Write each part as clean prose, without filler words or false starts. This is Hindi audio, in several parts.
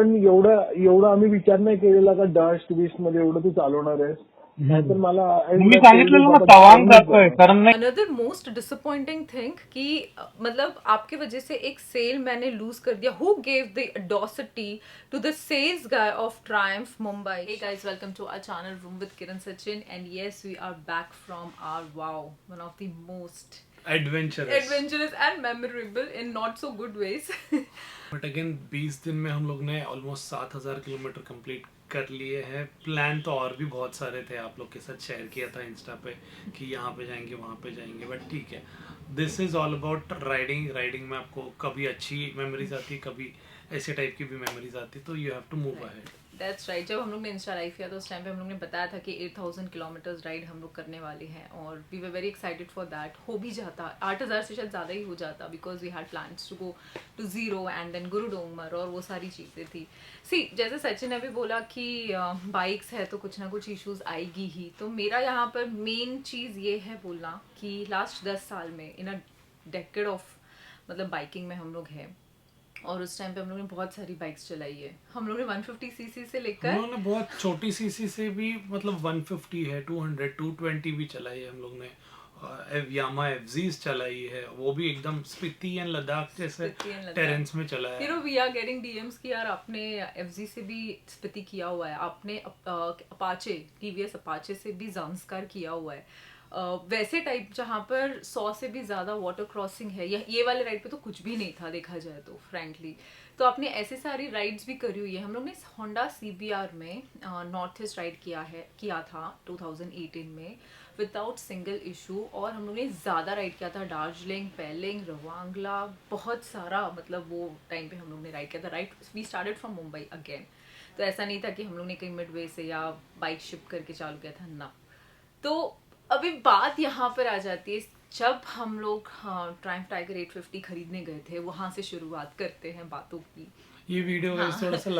पण एवढं आम्ही विचार नाही केलेला का डस्ट बिस्ट मध्ये एवढं तू चालवणार आहेस. नाहीतर मला मी सांगितलेलं ना तवांग जातोय कारण नाही. अनदर मोस्ट डिसअपॉइंटिंग थिंग कि मतलब आपके वजह से एक सेल मैंने लूज कर दिया. Who gave the audacity to the sales guy of Triumph Mumbai. Hey guys, welcome to our channel Room with Kiran Sachin, and yes, we are back from our one of the most adventurous and memorable in not so good ways. But again 20 दिन में हम लोग ने ऑलमोस्ट 7,000 किलोमीटर कंप्लीट कर लिए हैं. प्लान तो और भी बहुत सारे थे, आप लोग के साथ शेयर किया था इंस्टा पे कि यहाँ पे जाएंगे वहाँ पे जाएंगे. बट ठीक है, this is all about riding में आपको कभी अच्छी मेमोरीज आती है, कभी ऐसे टाइप की भी मेमोरीज आती है, तो you have to move ahead. That's right. जब हम लोग ने इंस्टा लाइव किया था उस टाइम पे हम लोग ने बताया था कि 8,000 किलोमीटर्स राइड हम लोग करने वाले हैं और we were very excited for that. हो भी जाता, 8,000 से शायद ज़्यादा ही हो जाता because we had plans to go to Ziro and then Gurudongmar और वो सारी चीज़ें थी. सी जैसे सचिन ने भी बोला कि बाइक्स है तो कुछ ना कुछ इश्यूज आएगी ही. तो मेरा यहाँ पर मेन चीज़ ये है बोलना कि लास्ट 10 साल में इन अ डेकेड ऑफ मतलब बाइकिंग में हम लोग हैं और उस टाइम पे हम लोगों ने बहुत सारी बाइक्स चलाई है. हम लोग ने 150 सीसी से लेकर हम लोग ने बहुत छोटी सीसी से भी मतलब 150 है, 200, 220 भी चलाई है. हम लोग ने यामा एफजीज चलाई है, वो भी एकदम स्पीति एंड लद्दाख जैसे टेरेंस में चला है. You know we are getting DMs कि यार आपने एफजी से भी स्पीति किया हुआ है, आपने अपाचे टीवीएस अपाचे से भी जांस्कार किया हुआ है. वैसे टाइप जहाँ पर 100 से भी ज़्यादा वाटर क्रॉसिंग है. ये वाले राइड पे तो कुछ भी नहीं था देखा जाए तो फ्रैंकली. तो आपने ऐसे सारी राइड्स भी करी हुई है. हम लोग ने होंडा CBR में नॉर्थ ईस्ट राइड किया था 2018 में विदाउट सिंगल इशू. और हम लोग ने ज़्यादा राइड किया था दार्जिलिंग, पेलिंग, रवांगला, बहुत सारा मतलब वो टाइम पे हम लोग ने राइड किया था. Right we started from Mumbai again. तो ऐसा नहीं था कि हम लोग ने कहीं मिडवे से या बाइक शिप करके चालू किया था ना. तो अभी बात यहाँ पर आ जाती है जब हम लोग ट्रायम्फ टाइगर 850 खरीदने गए थे, वहां से शुरुआत करते हैं बातों की. ये वीडियो थोड़ा सा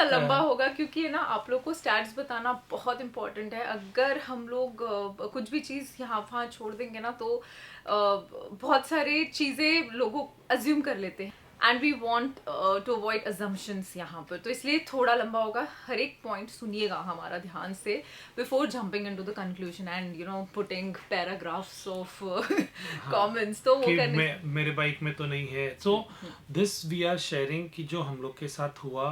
लंबा होगा क्योंकि है ना आप लोग को स्टैट्स बताना बहुत इंपॉर्टेंट है. अगर हम लोग कुछ भी चीज़ यहाँ वहाँ छोड़ देंगे ना तो बहुत सारी चीज़ें लोगों अज्यूम कर लेते हैं and we want to avoid assumptions यहाँ पर. तो इसलिए थोड़ा लंबा होगा. हर एक पॉइंट सुनिएगा हमारा ध्यान से before jumping into the conclusion and you know putting paragraphs of comments. तो वो करने मेरे बाइक में तो नहीं है. So this we are sharing कि जो हम लोग के साथ हुआ,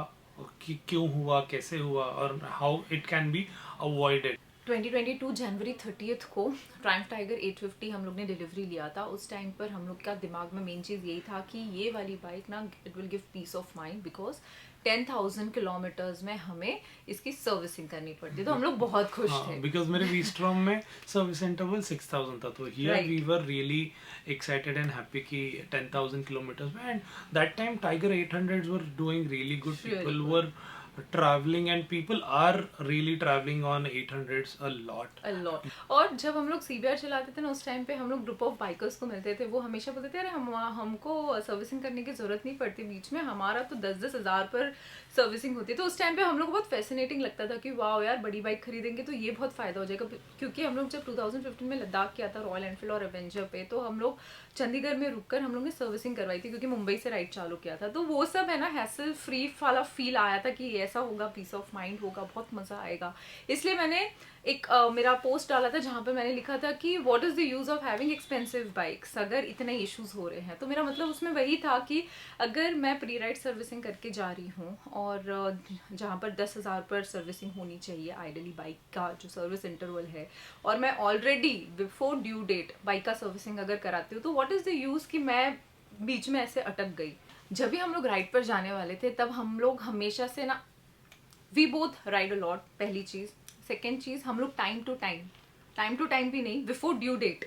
कि क्यों हुआ, कैसे हुआ और how it can be avoided. 2022 जनवरी 30 को ट्रायम्फ टाइगर 850 हम लोग ने डिलीवरी लिया था. उस टाइम पर हम लोग का दिमाग में मेन चीज़ यही था कि ये वाली बाइक ना it will give piece of mind because 10,000 kilometres में हमें इसकी सर्विसिंग करनी पड़ती. तो हम लोग बहुत खुश थे बिकॉज मेरे वीस्ट्रॉम में सर्विस इंटरवल 6,000 था. तो here we were really excited and happy कि 10,000 किलोमीटर्स में. And that time Tiger 800s were doing really good. People were traveling and people are really traveling on 800s a lot. और जब हम लोग CBR चलाते थे ना उस टाइम पे हम लोग ग्रुप ऑफ बाइकर्स को मिलते थे. वो हमेशा बोलते थे अरे हमको सर्विसिंग करने की जरूरत नहीं पड़ती. बीच में हमारा तो 10-10 हज़ार पर सर्विसिंग होती है. तो उस टाइम पे हम लोग को बहुत फैसिनेटिंग लगता था कि वाह यार बड़ी बाइक खरीदेंगे तो ये बहुत फायदा हो जाएगा. क्योंकि हम लोग जब 2015 में लद्दाख किया था रॉयल एनफील्ड और एवेंजर पे, तो हम लोग चंडीगढ़ में रुककर हम लोग ने सर्विसिंग करवाई थी क्योंकि मुंबई से राइड चालू किया था. तो वो सब है ना हैसल फ्री वाला फील आया था कि ऐसा होगा, पीस ऑफ माइंड होगा, बहुत मजा आएगा. इसलिए मैंने एक मेरा पोस्ट डाला था जहाँ पे मैंने लिखा था कि what is the use of having expensive bikes अगर इतने इश्यूज हो रहे हैं. तो मेरा मतलब उसमें वही था कि अगर मैं प्री राइड सर्विसिंग करके जा रही हूँ और जहाँ पर 10,000 पर सर्विसिंग होनी चाहिए आइडली बाइक का जो सर्विस इंटरवल है, और मैं already before due date bike का सर्विसिंग अगर कराती हूँ, तो व्हाट इज द यूज कि मैं बीच में ऐसे अटक गई. जब भी हम लोग राइड पर जाने वाले थे तब हम लोग हमेशा से ना we both ride a lot. पहली चीज़. सेकेंड चीज़, हम लोग टाइम टू टाइम भी नहीं, before due date,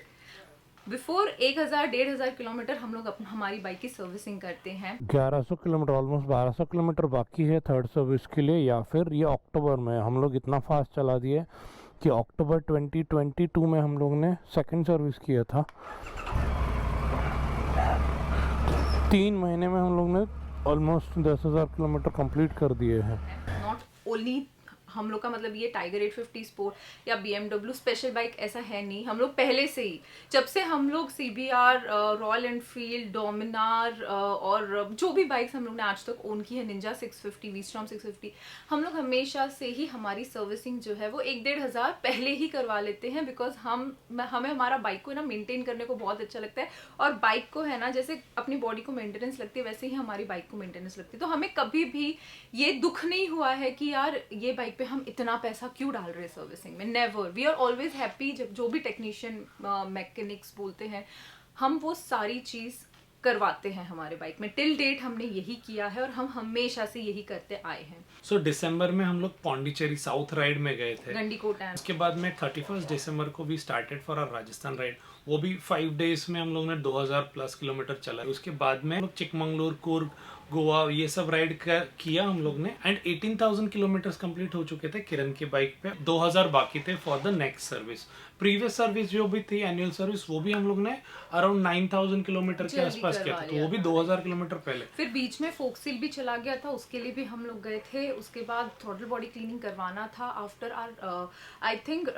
before 1,000-1,500 kilometre हम लोग हमारी बाइक की सर्विसिंग करते हैं. 1100 किलोमीटर ऑलमोस्ट 1200 किलोमीटर बाकी है थर्ड सर्विस के लिए. या फिर ये अक्टूबर में हम लोग इतना फास्ट चला दिए कि अक्टूबर 2022 में हम लोग ने सेकंड सर्विस किया था. 3 महीने में हम लोग ने ऑलमोस्ट 10,000 किलोमीटर कंप्लीट कर दिए हैं. नॉट ओनली हम लोग का मतलब ये टाइगर 850 स्पोर्ट या BMW स्पेशल बाइक ऐसा है नहीं। हम लोग पहले से ही, जब से हम लोग CBR, रॉयल एनफील्ड, डोमिनार और जो भी बाइक्स हम लोग ने आज तक ओन की है, निंजा 650, वीस्टॉर्म 650, हम लोग हमेशा से ही हमारी सर्विसिंग जो है वो 1-1.5 हज़ार पहले ही करवा लेते हैं, बिकॉज हमें हमारा बाइक को ना मेंटेन करने को बहुत अच्छा लगता है। और बाइक को है ना, जैसे अपनी बॉडी को मेंटेनेंस लगती है वैसे ही हमारी बाइक को मेंटेनेंस लगती है। तो हमें कभी भी ये दुख नहीं हुआ है कि यार ये बाइक पे हम इतना पैसा क्यों डाल रहे हैं सर्विसिंग में। Never, we are always happy. जब जो भी टेक्नीशियन मैकेनिक्स बोलते हैं, हम वो सारी चीज करवाते हैं हमारे बाइक में। टिल डेट हमने यही किया है और हम हमेशा से यही करते आए हैं। सो दिसंबर में हम लोग पौंडीचेरी साउथ राइड में गए थे, गंडीकोट एंड उसके बाद में 31 दिसंबर को भी started for our Rajasthan ride. वो भी 5 डेज में हम लोग ने 2000 प्लस किलोमीटर चला। उसके बाद में हम लोग चिकमंगलुरु, कुर्ग, गोवा ये सब राइड किया हम लोग ने, एंड 18,000 किलोमीटर कंप्लीट हो चुके थे किरण की बाइक पे। 2000 बाकी थे for the next service. Previous service जो भी थी एनुअल सर्विस, वो भी हम लोग ने अराउंड 9000 किलोमीटर के आसपास किया था, तो वो भी 2000 किलोमीटर पहले। फिर बीच में फोक्सिल भी चला गया था, उसके लिए भी हम लोग गए थे। उसके बाद थ्रॉटल बॉडी क्लीनिंग करवाना था आफ्टर आर आई थिंक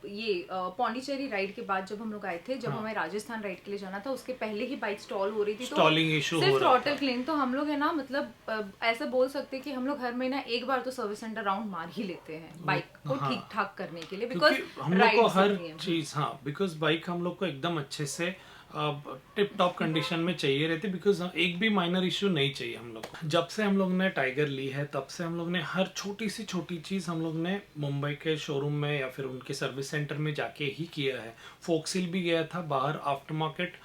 ये पौंडीचेरी राइड के बाद जब हम लोग आए थे, जब हमें राजस्थान राइड के लिए जाना था, उसके पहले ही बाइक स्टॉल हो रही थी, तो स्टॉलिंग इशू हो सिर्फ रहा थ्रॉटल क्लीन। तो हम लोग है ना, मतलब ऐसा बोल सकते हैं कि हम लोग हर महीना एक बार तो सर्विस सेंटर राउंड मार ही लेते हैं बाइक को ठीक ठाक करने के लिए, बिकॉज हम लोग को हर चीज, हाँ, बिकॉज बाइक हम लोग को एकदम अच्छे से टिप टॉप कंडीशन में चाहिए रहती, बिकॉज एक भी माइनर इश्यू नहीं चाहिए हम लोग को। जब से हम लोग ने टाइगर ली है तब से हम लोग ने हर छोटी सी छोटी चीज हम लोग ने मुंबई के शोरूम में या फिर उनके सर्विस सेंटर में जाके ही किया है। फोक्सिल भी गया था बाहर, आफ्टर मार्केट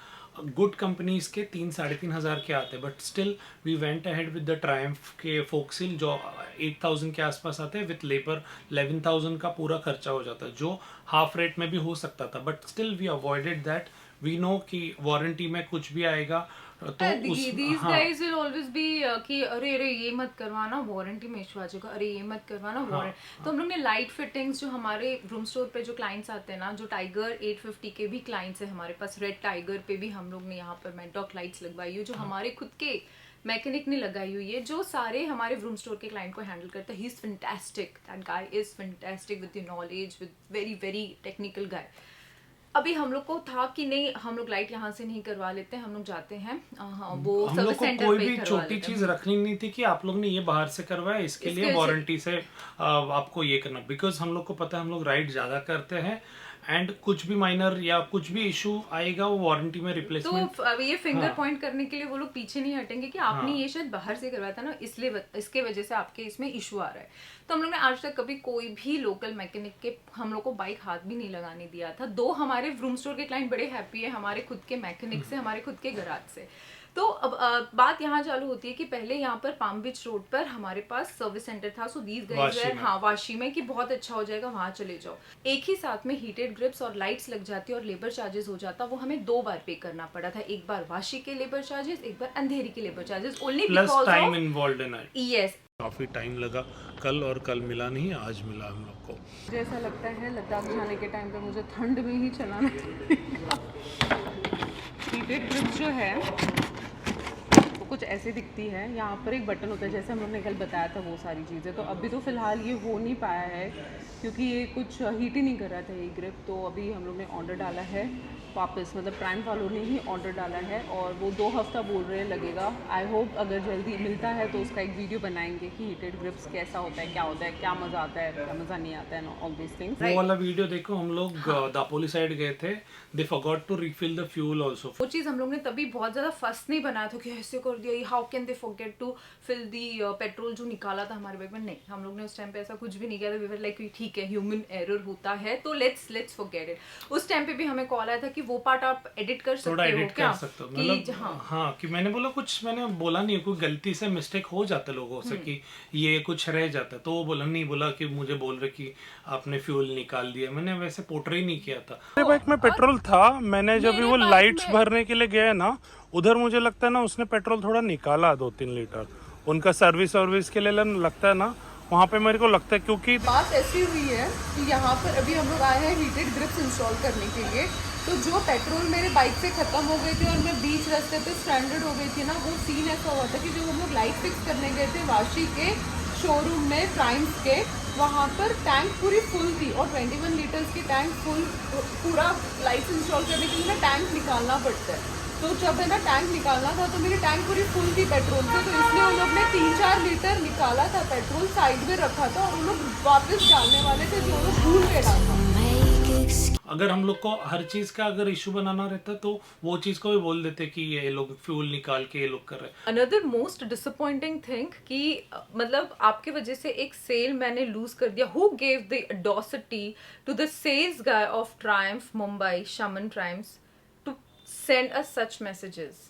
गुड कंपनीज के 3-3.5 हज़ार के आते, but still we went ahead with the Triumph के फोक्सिल जो 8,000 के आसपास आते हैं, विथ लेबर 11,000 का पूरा खर्चा हो जाता है, जो हाफ रेट में भी हो सकता था, but still we avoided that. We know कि वारंटी में कुछ भी आएगा तो these guys will always be कि अरे ये मत करवाना, वारंटी में इशू आ जाएगा, अरे ये मत करवाना वारंटी। तो हम लोग ने लाइट फिटिंग्स, जो हमारे रूम स्टोर पे जो क्लाइंट्स आते हैं ना, जो टाइगर 850 के भी क्लाइंट्स है हमारे पास, रेड टाइगर पे भी हम लोग ने यहाँ पर मेडॉक लाइट्स लगवाई हुई, जो हमारे खुद के मैकेनिक ने लगाई हुई है, जो सारे हमारे रूम स्टोर के क्लाइंट को हैंडल करता है। He is fantastic, that guy is fantastic with the knowledge, with very very technical गाय। अभी हम लोग को था कि नहीं, हम लोग लाइट यहाँ से नहीं करवा लेते, हम लोग जाते हैं वो सर्विस सेंटर पे कोई भी छोटी चीज रखनी नहीं थी कि आप लोग ने ये बाहर से करवाया, इसके लिए वारंटी से आपको ये करना, बिकॉज हम लोग को पता है हम लोग राइड ज्यादा करते हैं, एंड कुछ भी माइनर या कुछ भी इशू आएगा वो वारंटी में रिप्लेसमेंट। तो अब ये फिंगर पॉइंट करने के लिए वो लोग पीछे नहीं हटेंगे कि आपने ये शायद बाहर से करवाया था ना, इसलिए इसके वजह से आपके इसमें इशू आ रहा है। तो हम लोग ने आज तक कभी कोई भी लोकल मैकेनिक के हम लोग को बाइक हाथ भी नहीं लगाने दिया था। दो हमारे रूम स्टोर के क्लाइंट बड़े हैप्पी है हमारे खुद के मैकेनिक से, हमारे खुद के गराज से। तो अब बात यहाँ चालू होती है कि पहले यहाँ पर पाम बीच रोड पर हमारे पास सर्विस सेंटर था, सो दीज गाइस वेयर, हाँ, वाशी में, कि बहुत अच्छा हो जाएगा वहां चले जाओ। एक ही साथ में हीटेड ग्रिप्स और लाइट्स लग जाती और लेबर चार्जेस हो जाता, वो हमें 2 बार पे करना पड़ा था। एक बार वाशी के लेबर चार्जेस, एक बार अंधेरी के labour charges, only because time involved in it. Yes, काफी टाइम लगा कल, और कल मिला नहीं, आज मिला हम लोग को। जैसा लगता है लद्दाख जाने के टाइम पे मुझे ठंड में ही चलाना हीटेड ग्रिप्स जो है वो कुछ ऐसे दिखती है, यहाँ पर एक बटन होता है जैसे हम लोग ने कल बताया था, वो सारी चीज़ें। तो अभी तो फिलहाल ये हो नहीं पाया है क्योंकि ये कुछ हीट ही नहीं कर रहा था ये ग्रिप। तो अभी हम लोग ने ऑर्डर डाला है वापस, मतलब प्राइम वालों ने ही ऑर्डर डाला है और वो 2 हफ्ता बोल रहे हैं लगेगा। आई होप अगर जल्दी मिलता है तो उसका एक वीडियो बनाएंगे कि हीटेड ग्रिप्स कैसा होता है, क्या होता है, क्या मज़ा आता है, क्या मज़ा नहीं आता है, ऑल दिस थिंग्स। वो वाला वीडियो देखो, हम लोग दापोली साइड गए थे, they forgot to refill the fuel also. वो चीज़ हम लोग ने तभी बहुत ज़्यादा फर्स्ट नहीं बनाया था कि ऐसे कर दिया, how can they forget to fill the petrol जो निकाला था हमारे बैग में। नहीं, हम लोग ने उस टाइम पे ऐसा कुछ भी नहीं किया था। वी वर लाइक ठीक है, ह्यूमन एरर होता है तो लेट्स फॉरगेट इट। उस टाइम पे भी हमें कॉल आया था कि वो पार्ट आप एडिट कर सकते हो क्या? मतलब हाँ, कि मैंने बोला कुछ, मैंने बोला नहीं, कोई गलती से मिस्टेक हो जाता लोगों से कि ये कुछ रह जाता, तो वो बोला नहीं, बोला कि मुझे बोल रहे कि आपने फ्यूल निकाल दिया। मैंने वैसे पोर्ट्रे नहीं किया था। मेरे बाइक में पेट्रोल था, मैंने जब वो लाइट्स भरने के लिए गया ना, उधर मुझे लगता है ना उसने पेट्रोल थोड़ा निकाला 2-3 लीटर उनका सर्विस के लिए लगता है ना, वहाँ पे मेरे को लगता है। क्योंकि बात ऐसी हुई है कि यहाँ पर अभी हम लोग आए हैं हीटेड ग्रिप्स इंस्टॉल करने के लिए। तो जो पेट्रोल मेरे बाइक से खत्म हो गई थी और मैं बीच रास्ते पे स्ट्रैंडेड हो गई थी ना, वो सीन ऐसा हुआ था कि जब हम लोग लाइट फिक्स करने गए थे वाशी के शोरूम में प्राइम्स के, वहाँ पर टैंक पूरी फुल थी और 21 लीटर्स की टैंक फुल पूरा लाइट्स इंस्टॉल करने के लिए ना टैंक निकालना पड़ता है। तो जब है ना टैंक निकालना था तो मेरी टैंक पूरी फुल थी पेट्रोल से, तो इसलिए उन लोग ने 3-4 लीटर निकाला था पेट्रोल, साइड में रखा था और उन लोग वापस डालने वाले थे जो लोग भूल गए डालना। अगर हम लोग को हर चीज का अगर इशू बनाना रहता तो वो चीज को भी बोल देते कि ये लोग फ्यूल निकाल के ये लोग कर रहे हैं। अनदर मोस्ट डिसअपॉइंटिंग थिंग कि मतलब आपके वजह से एक सेल मैंने लूज कर दिया। Who gave the audacity to the sales guy of Triumph Mumbai, शमन Triumphs, to send us such messages?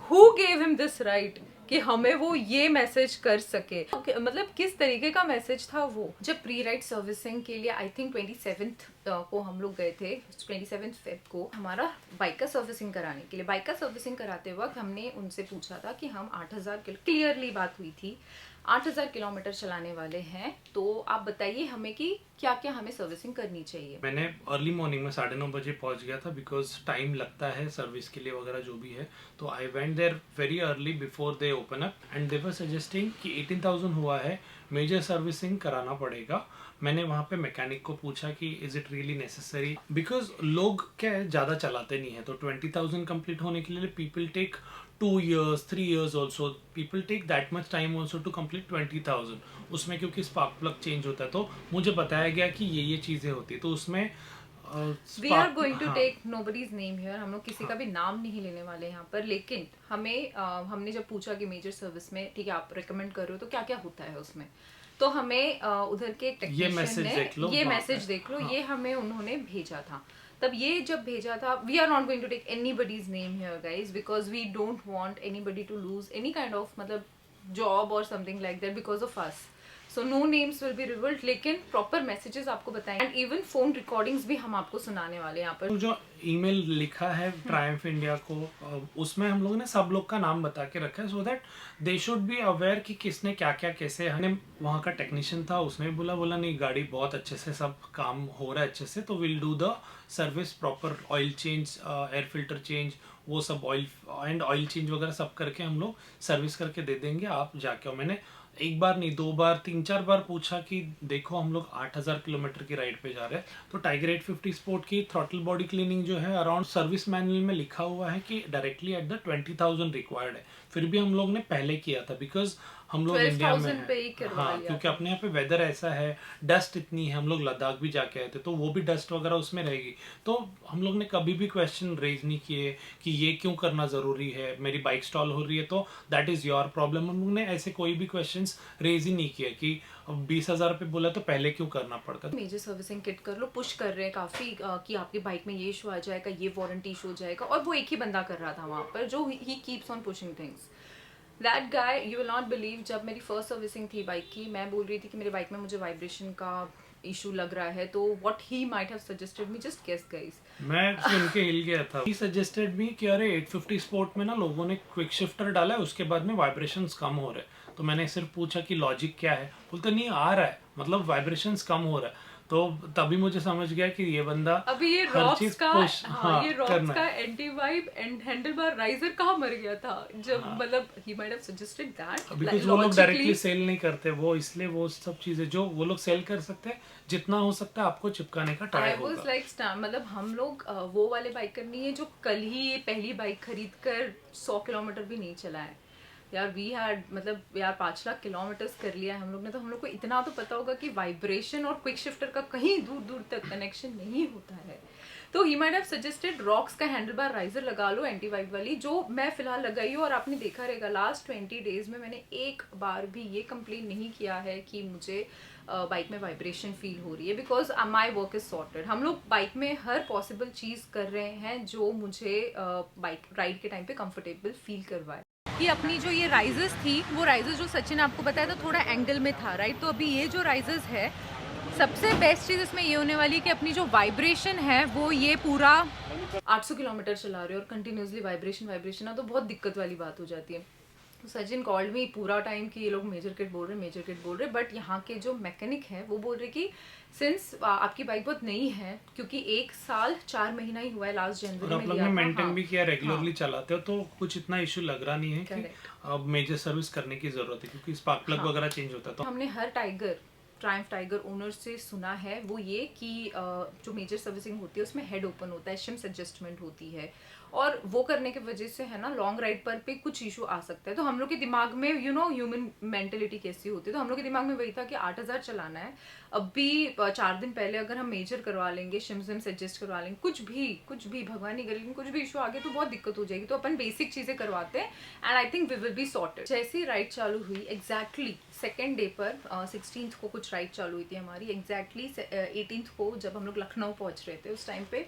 Who gave him this right कि हमें वो ये मैसेज कर सके? मतलब किस तरीके का मैसेज था वो? जब प्री राइड सर्विसिंग के लिए आई थिंक 27th को हम लोग गए थे, 27 फेब को हमारा बाइक का सर्विसिंग कराने के लिए। बाइक का सर्विसिंग कराते वक्त हमने उनसे पूछा था कि हम 8000 क्लियरली बात हुई थी 8000 किलोमीटर चलाने वाले हैं, तो आप बताइए हमें कि क्या क्या हमें सर्विसिंग करनी चाहिए। मैंने अर्ली मॉर्निंग में 9:30 बजे पहुंच गया था बिकॉज टाइम लगता है सर्विस के लिए वगैरह जो भी है। तो I went there very early before they open up and they were suggesting कि 18,000 हुआ है, मेजर सर्विसिंग कराना पड़ेगा। मैंने वहाँ पे मैकेनिक को पूछा कि is it really necessary, because लोग क्या है ज़्यादा चलाते नहीं है। तो 20,000 कंप्लीट होने के लिए people take 2 years 3 years also, people take that much time also to complete 20,000। उसमें क्योंकि स्पार्क प्लग चेंज होता है तो मुझे बताया गया कि ये चीज़ें होती है। तो उसमें we are going to take nobody's name here, हम लोग किसी का भी नाम नहीं लेने वाले यहाँ पर। लेकिन हमें हमने जब पूछा कि मेजर सर्विस में ठीक है आप रिकमेंड कर रहे हो तो क्या क्या होता है उसमें, तो हमें उधर के टेक्नीशियन ने ये मैसेज देख लो, ये हमें उन्होंने भेजा था। तब ये जब भेजा था, we are not going to take anybody's name here guys because we don't want anybody to lose any kind of मतलब जॉब और something like that because of us. So no names will be revealed, लेकिन प्रॉपर मैसेजेस आपको बताएंगे एंड इवन फोन रिकॉर्डिंग्स भी हम आपको सुनाने वाले हैं यहाँ पर। जो ईमेल लिखा है ट्रायम्फ इंडिया को, उसमें हम लोगों ने सब लोग का नाम बता के रखा है so that they should be aware कि किसने क्या क्या कैसे। हमने वहाँ का टेक्नीशियन था, उसने भी बोला नहीं गाड़ी बहुत अच्छे से सब काम हो रहा है अच्छे से, तो will do the service proper, oil change, air filter change, वो सब ऑयल एंड ऑयल चेंज वगैरह सब करके हम लोग सर्विस करके दे देंगे, आप जाके। और मैंने एक बार नहीं 2 बार 3-4 बार पूछा कि देखो हम लोग 8000 किलोमीटर की राइड पे जा रहे हैं, तो टाइगर 850 स्पोर्ट की थ्रॉटल बॉडी क्लीनिंग जो है अराउंड सर्विस मैनुअल में लिखा हुआ है कि डायरेक्टली एट द 20,000 रिक्वायर्ड है। फिर भी हम लोग ने पहले किया था बिकॉज हम लोग इंडिया में हैं। हाँ, क्योंकि अपने यहाँ पे वेदर ऐसा है, डस्ट इतनी है, हम लोग लद्दाख भी जाके आए थे तो वो भी डस्ट वगैरह उसमें रहेगी। तो हम लोग ने कभी भी क्वेश्चन रेज नहीं किए कि ये क्यों करना जरूरी है, मेरी बाइक स्टॉल हो रही है तो दैट इज योर प्रॉब्लम। हम लोग ने ऐसे कोई भी क्वेश्चन रेज ही नहीं किया कि 20,000 पे बोला तो पहले क्यों करना पड़ता। मेजर सर्विसिंग किट कर लो, पुश कर रहे हैं काफी कि आपकी बाइक में ये इशू आ जाएगा, ये वारंटी इशू हो जाएगा, और वो एक ही बंदा कर रहा था वहां पर जो he keeps on pushing things. That guy, you will not believe, जब मेरी फर्स्ट सर्विसिंग थी बाइक की, मैं बोल रही थी कि मेरी बाइक में मुझे वाइब्रेशन का इशू लग रहा है, तो what he might have suggested me, just guess guys, मैं सुन के हिल गया था। ही सजेस्टेड मी कि अरे 850 स्पोर्ट में ना लोगों ने क्विक शिफ्टर डाला है, उसके बाद में वाइब्रेशंस कम हो रहे हैं। तो मैंने सिर्फ पूछा कि लॉजिक क्या है, बोलते नहीं आ रहा है, मतलब वाइब्रेशंस कम हो रहा है। तो तभी मुझे समझ गया कि ये बंदा अभी ये हर रॉक्स चीज का पुश ये रॉक्स का anti vibe and handle bar riser कहाँ मर गया था जब मतलब ही might have suggested that, because वो लोग डायरेक्टली सेल नहीं करते, वो इसलिए वो सब चीजें जो वो लोग सेल कर सकते हैं जितना हो सकता है आपको चिपकाने का ट्राई होगा। I was like मतलब हम लोग वो वाले बाइकर नहीं है जो कल ही ये पहली बाइक खरीद कर 100 किलोमीटर भी नहीं चलाए यार। वी हैड मतलब यार 5 लाख किलोमीटर्स कर लिया है हम लोग ने, तो हम लोग को इतना तो पता होगा कि वाइब्रेशन और क्विक शिफ्टर का कहीं दूर दूर तक कनेक्शन नहीं होता है। तो ही माइट हैव सजेस्टेड रॉक्स का हैंडल बार राइजर लगा लो एंटी वाइब वाली, जो मैं फिलहाल लगाई हूँ। और आपने देखा रहेगा लास्ट 20 डेज में मैंने एक बार भी ये कंप्लेन नहीं किया है कि मुझे बाइक में वाइब्रेशन फील हो रही है, because my work is sorted. हम लोग बाइक में हर पॉसिबल चीज़ कर रहे हैं जो मुझे बाइक राइड के टाइम पे कंफर्टेबल फील करवाए। कि अपनी जो ये राइजर्स थी, वो राइजर्स जो सचिन आपको बताया था थोड़ा एंगल में था, राइट। तो अभी ये जो राइजर्स है, सबसे बेस्ट चीज़ इसमें ये होने वाली है कि अपनी जो वाइब्रेशन है वो ये पूरा 800 किलोमीटर चला रहे हो और कंटिन्यूसली वाइब्रेशन है तो बहुत दिक्कत वाली बात हो जाती है। तो सचिन कॉल्ड मी पूरा टाइम कि ये लोग मेजर किट बोल रहे, बट यहाँ के जो मैकेनिक है वो बोल रहे कि सिंस आपकी बाइक बहुत नई है, क्योंकि 1 साल 4 महीना ही हुआ है, लास्ट जनवरी में लिया था। मेंटेन भी किया, रेगुलरली चलाते हो तो कुछ इतना इशू लग रहा नहीं है कि अब मेजर सर्विस करने की जरूरत है, क्योंकि स्पार्क प्लग वगैरह चेंज होता है। तो हमने हर टाइगर ट्रायम्फ टाइगर ओनर से सुना है वो ये कि जो मेजर सर्विसिंग होती है उसमें हेड ओपन होता है, शिम्स एडजस्टमेंट होती है, और वो करने की वजह से है ना लॉन्ग राइड पर पे कुछ इशू आ सकता है। तो हम लोग के दिमाग में ह्यूमन मेंटेलिटी कैसी होती है, तो हम लोग के दिमाग में वही था कि 8000 चलाना है। अभी 4 दिन पहले अगर हम मेजर करवा लेंगे, शिम्स एडजस्ट करवा लेंगे, कुछ भी भगवान नहीं करे, लेकिन कुछ भी इशू आ गया तो बहुत दिक्कत हो जाएगी। तो अपन बेसिक चीजें करवाते हैं and I think we will be sorted. जैसे ही राइड चालू हुई एग्जैक्टली सेकेंड डे पर 16th को कुछ राइड चालू हुई थी हमारी, एग्जैक्टली 18th को जब हम लोग लखनऊ पहुंच रहे थे उस टाइम पे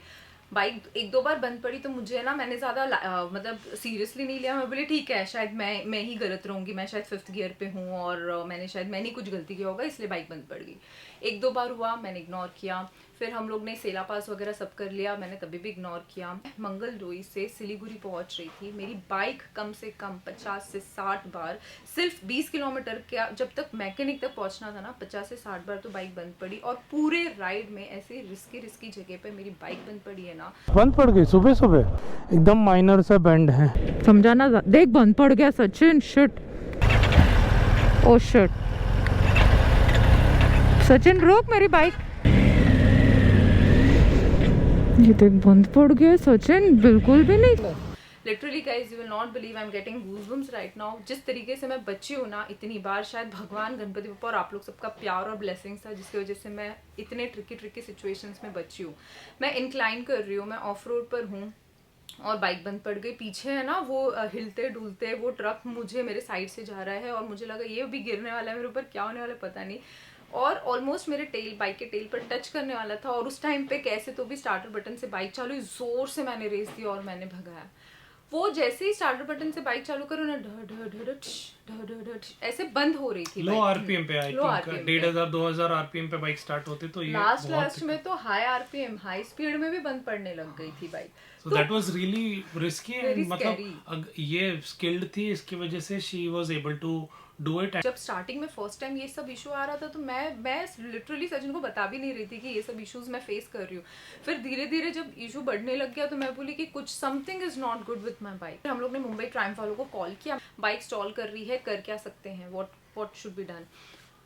बाइक 1-2 बार बंद पड़ी। तो मुझे ना मैंने ज़्यादा मतलब सीरियसली नहीं लिया। मैं बोली ठीक है शायद मैं ही गलत रहूँगी, मैं शायद 5th गियर पे हूँ और मैंने कुछ गलती किया होगा इसलिए बाइक बंद पड़ गई। 1-2 बार हुआ, मैंने इग्नोर किया। फिर हम लोग ने सेला पास वगैरह सब कर लिया, मैंने तभी भी इग्नोर किया। मंगलडोई से सिलीगुड़ी पहुंच रही थी, मेरी बाइक कम से कम 50 से 60 बार, सिर्फ 20 किलोमीटर का जब तक मैकेनिक तक पहुंचना था ना 50 से 60 बार तो बाइक बंद पड़ी। और पूरे राइड में ऐसे रिस्की जगह पे मेरी बाइक बंद पड़ी है ना। बंद पड़ गई सुबह सुबह, एकदम माइनर सा बैंड है, समझा ना, देख बंद पड़ गया Sachin, shit, oh shit, Sachin रोक मेरी बाइक, ये देख बंद पड़ गया सचिन, बिल्कुल भी नहीं। Literally guys you will not believe I am getting goosebumps right now. जिस तरीके से मैं बची हूँ ना इतनी बार, शायद भगवान गणपति बप्पा और आप लोग सबका प्यार और ब्लेसिंग्स था जिसकी वजह से मैं इतने ट्रिकी सिचुएशंस में बची हूँ। मैं इंक्लाइन कर रही हूँ, मैं ऑफ रोड पर हूँ और बाइक बंद पड़ गई। पीछे है ना वो हिलते डुलते वो ट्रक मुझे मेरे साइड से जा रहा है और मुझे लगा ये भी गिरने वाला है मेरे ऊपर, क्या होने वाला है पता नहीं, और ऑलमोस्ट मेरे बाइक के टेल पर टच करने वाला था। और उस टाइम पे कैसे तो भी स्टार्टर बटन से बाइक चालू, जोर से मैंने रेस दी और मैंने भगाया। वो जैसे ही स्टार्टर बटन से बाइक चालू करो ना ऐसे बंद हो रही थी। लो आरपीएम पे, आई थिंक 1500-2000 आरपीएम पे बाइक स्टार्ट होती तो ये लास्ट में तो हाई आरपीएम हाई स्पीड में भी बंद पड़ने लग गई थी bike. So that was really risky and मतलब ये स्किल्ड थी, इसकी वजह से she was able to do it। जब स्टार्टिंग में फर्स्ट टाइम ये सब इशू आ रहा था तो मैं लिटरली सचिन को बता भी नहीं रही थी कि ये सब इश्यूज मैं फेस कर रही हूँ। फिर धीरे धीरे जब इशू बढ़ने लग गया तो मैं बोली कि कुछ something is not good with my bike. हम लोग ने मुंबई ट्रायम्फ वालों को कॉल किया, बाइक स्टॉल कर रही है, कर क्या सकते हैं, व्हाट शुड बी डन।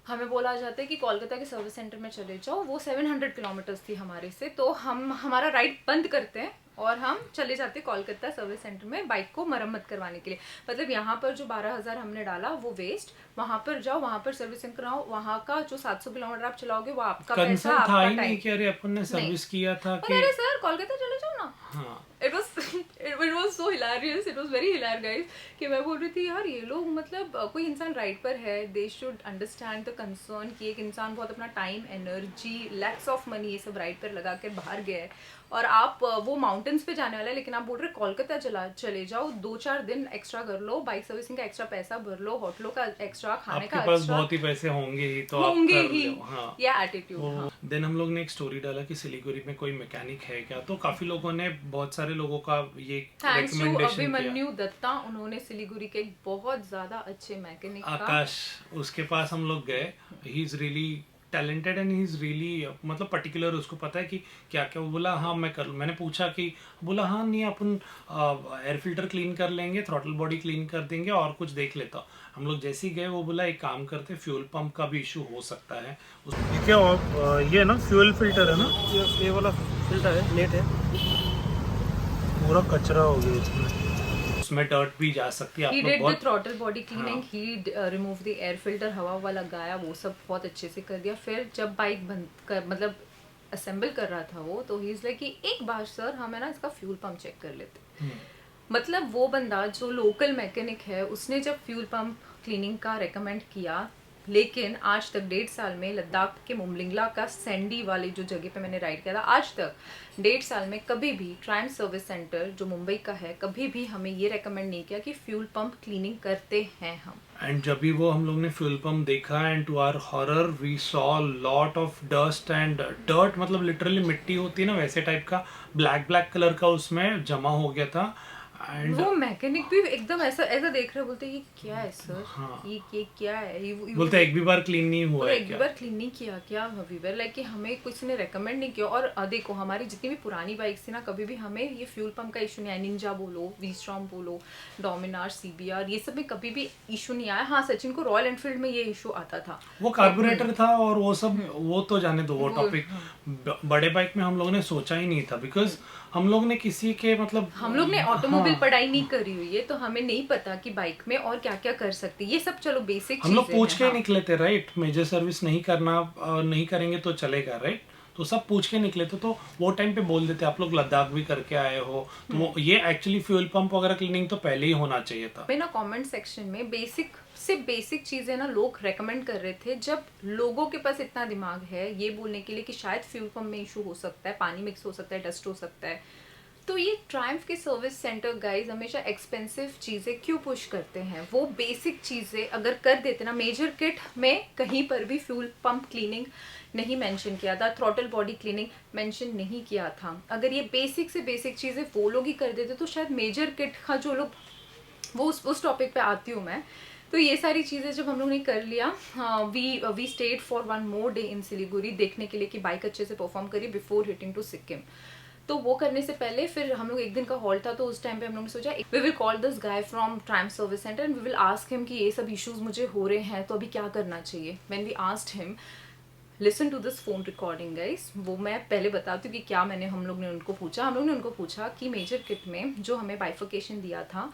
हमें बोला जाता है कि कोलकाता के सर्विस सेंटर में चले जाओ, वो 700 किलोमीटर्स थी हमारे से, तो हम हमारा राइड बंद करते हैं और हम चले जाते कोलकाता सर्विस सेंटर में बाइक को मरम्मत करवाने के लिए। मतलब यहाँ पर जो 12,000 हमने डाला वो वेस्ट, वहाँ पर जाओ, वहाँ पर सर्विसिंग कराओ, वहाँ का जो 700 किलोमीटर आप चलाओगे वो आपका पैसा, आपका टाइम। कि अरे अपन ने सर्विस किया था कि अरे सर कोलकाता चले जाओ ना। हाँ it was so hilarious, it was very hilarious guys कि मैं बोल रही थी यार ये लोग मतलब कोई इंसान राइड पर है, they should understand the concern कि एक इंसान बहुत अपना time, energy, lakhs of money ये सब राइड पर लगा कर बाहर गया है और आप वो माउंटेन्स पे जाने वाला है, लेकिन आप बोल रहे कोलकाता चले जाओ, 2-4 दिन एक्स्ट्रा कर लो, बाइक सर्विसिंग का एक्स्ट्रा पैसा भर लो, होटलों का एक्स्ट्रा, खाने का आपके पास एक्स्ट्रा, बहुत ही पैसे होंगे ही तो होंगे आप कर ही, लो। हाँ ये एटीट्यूड। देन हम लोग ने एक स्टोरी डाला कि सिलीगुड़ी में कोई मैकेनिक है क्या, तो काफी लोगों ने, बहुत सारे लोगों का ये थैंक्स टू रिकमेंडेशन किया। अभिमन्यु दत्ता, उन्होंने सिलीगुड़ी के एक बहुत ज्यादा अच्छे मैकेनिक का, आकाश, उसके पास हम लोग गए। He is really talented and he is really मतलब पर्टिकुलर, उसको पता है कि क्या क्या। वो बोला हाँ मैं कर लूँ। मैंने पूछा कि, बोला हाँ नहीं अपन एयर फिल्टर क्लीन कर लेंगे, थ्रॉटल बॉडी क्लीन कर देंगे और कुछ देख लेता। हम लोग जैसे ही गए वो बोला एक काम करते, फ्यूल पंप का भी इशू हो सकता है। क्या ये ना फ्यूल फिल्टर है ना, ये वाला फिल्टर है, नेट है, पूरा कचरा हो गया इसमें, उसमें डर्ट भी जा सकती है। he आप लोग did the बहुत throttle body cleaning, he removed the air filter, हवा वाला लगाया, वो सब बहुत अच्छे से कर दिया। फिर जब बाइक बंद कर मतलब असेंबल कर रहा था वो, तो ही इज लाइक कि एक बार सर हमें ना इसका फ्यूल पंप चेक कर लेते। मतलब वो बंदा जो लोकल मैकेनिक है उसने जब फ्यूल पंप क्लीनिंग का रेकमेंड किया, लेकिन आज तक 1.5 साल में लद्दाख के मुमलिंगला का सैंडी वाली जो जगह पे मैंने राइड किया था, आज तक 1.5 साल में कभी भी ट्रायम्फ सर्विस सेंटर जो मुंबई का है कभी भी हमें ये रेकमेंड नहीं किया कि फ्यूल पंप क्लीनिंग करते हैं हम। एंड जब भी वो हम लोग ने फ्यूल पंप देखा, and to our horror we saw lot of dust and dirt, मतलब लिटरली मिट्टी होती है ना वैसे टाइप का, ब्लैक कलर का उसमें जमा हो गया था। एंड वो मैकेनिक भी एकदम ऐसा ऐसा देख रहे बोलते ये क्या है सर, हाँ। ये क्या है, ये बोलते हैं, एक भी बार क्लीन नहीं हुआ है एक क्या? बार क्लीन नहीं किया क्या हबीबर, लाइक कि हमें किसी ने रेकमेंड नहीं किया। और देखो हमारी जितनी भी पुरानी बाइक्स थी ना, कभी भी हमें ये फ्यूल पंप का इशू नहीं आया। निंजा बोलो, वी-स्ट्रॉम बोलो, डोमिनार, सीबीआर, ये सब में कभी भी इशू नहीं आया। हाँ, सचिन को रॉयल एनफील्ड में ये इशू आता था। वो कार्बोरेटर था और वो सब, वो तो जाने दो, वो टॉपिक बड़े बाइक में हम लोगों ने सोचा ही नहीं था, बिकॉज हम लोग ने किसी के मतलब हम लोग ने ऑटोमोबाइल पढ़ाई नहीं करी हुई है, तो हमें नहीं पता कि बाइक में और क्या क्या कर सकते हैं। ये सब चलो बेसिक हम लोग पूछ के निकले थे, राइट? मेजर सर्विस नहीं करना, नहीं करेंगे तो चलेगा, राइट? तो सब पूछ के निकले थे। तो वो टाइम पे बोल देते आप लोग लद्दाख भी करके आए हो, तो वो ये एक्चुअली फ्यूल पंप वगैरह क्लीनिंग तो पहले ही होना चाहिए था। मैं ना कमेंट सेक्शन में बेसिक से बेसिक चीजें ना लोग रेकमेंड कर रहे थे। जब लोगों के पास इतना दिमाग है ये बोलने के लिए कि शायद फ्यूल पंप में इशू हो सकता है, पानी मिक्स हो सकता है, डस्ट हो सकता है, तो ये ट्रायम्फ के सर्विस सेंटर गाइज हमेशा एक्सपेंसिव चीज़ें क्यों पुश करते हैं? वो बेसिक चीज़ें अगर कर देते ना, मेजर किट में कहीं पर भी फ्यूल पंप क्लीनिंग नहीं मेंशन किया था, थ्रॉटल बॉडी क्लीनिंग मेंशन नहीं किया था। अगर ये बेसिक से बेसिक चीज़ें वो लोग ही कर देते तो शायद मेजर किट का जो लोग, वो उस टॉपिक पे आती हूँ मैं। तो ये सारी चीज़ें जब हम लोग ने कर लिया, we stayed for 1 more day in Siliguri देखने के लिए कि बाइक अच्छे से परफॉर्म करी बिफोर हिटिंग टू सिक्किम। तो वो करने से पहले फिर हम लोग एक दिन का हॉल्ट था, तो उस टाइम पे हम लोग ने सोचा we will call this guy from Triumph service centre and we will ask him कि ये सब इश्यूज मुझे हो रहे हैं तो अभी क्या करना चाहिए। When we asked him, listen to this phone recording guys, वो मैं पहले बताती हूँ कि क्या मैंने हम लोग ने उनको पूछा कि मेजर किट में जो हमें बाइफिकेशन दिया था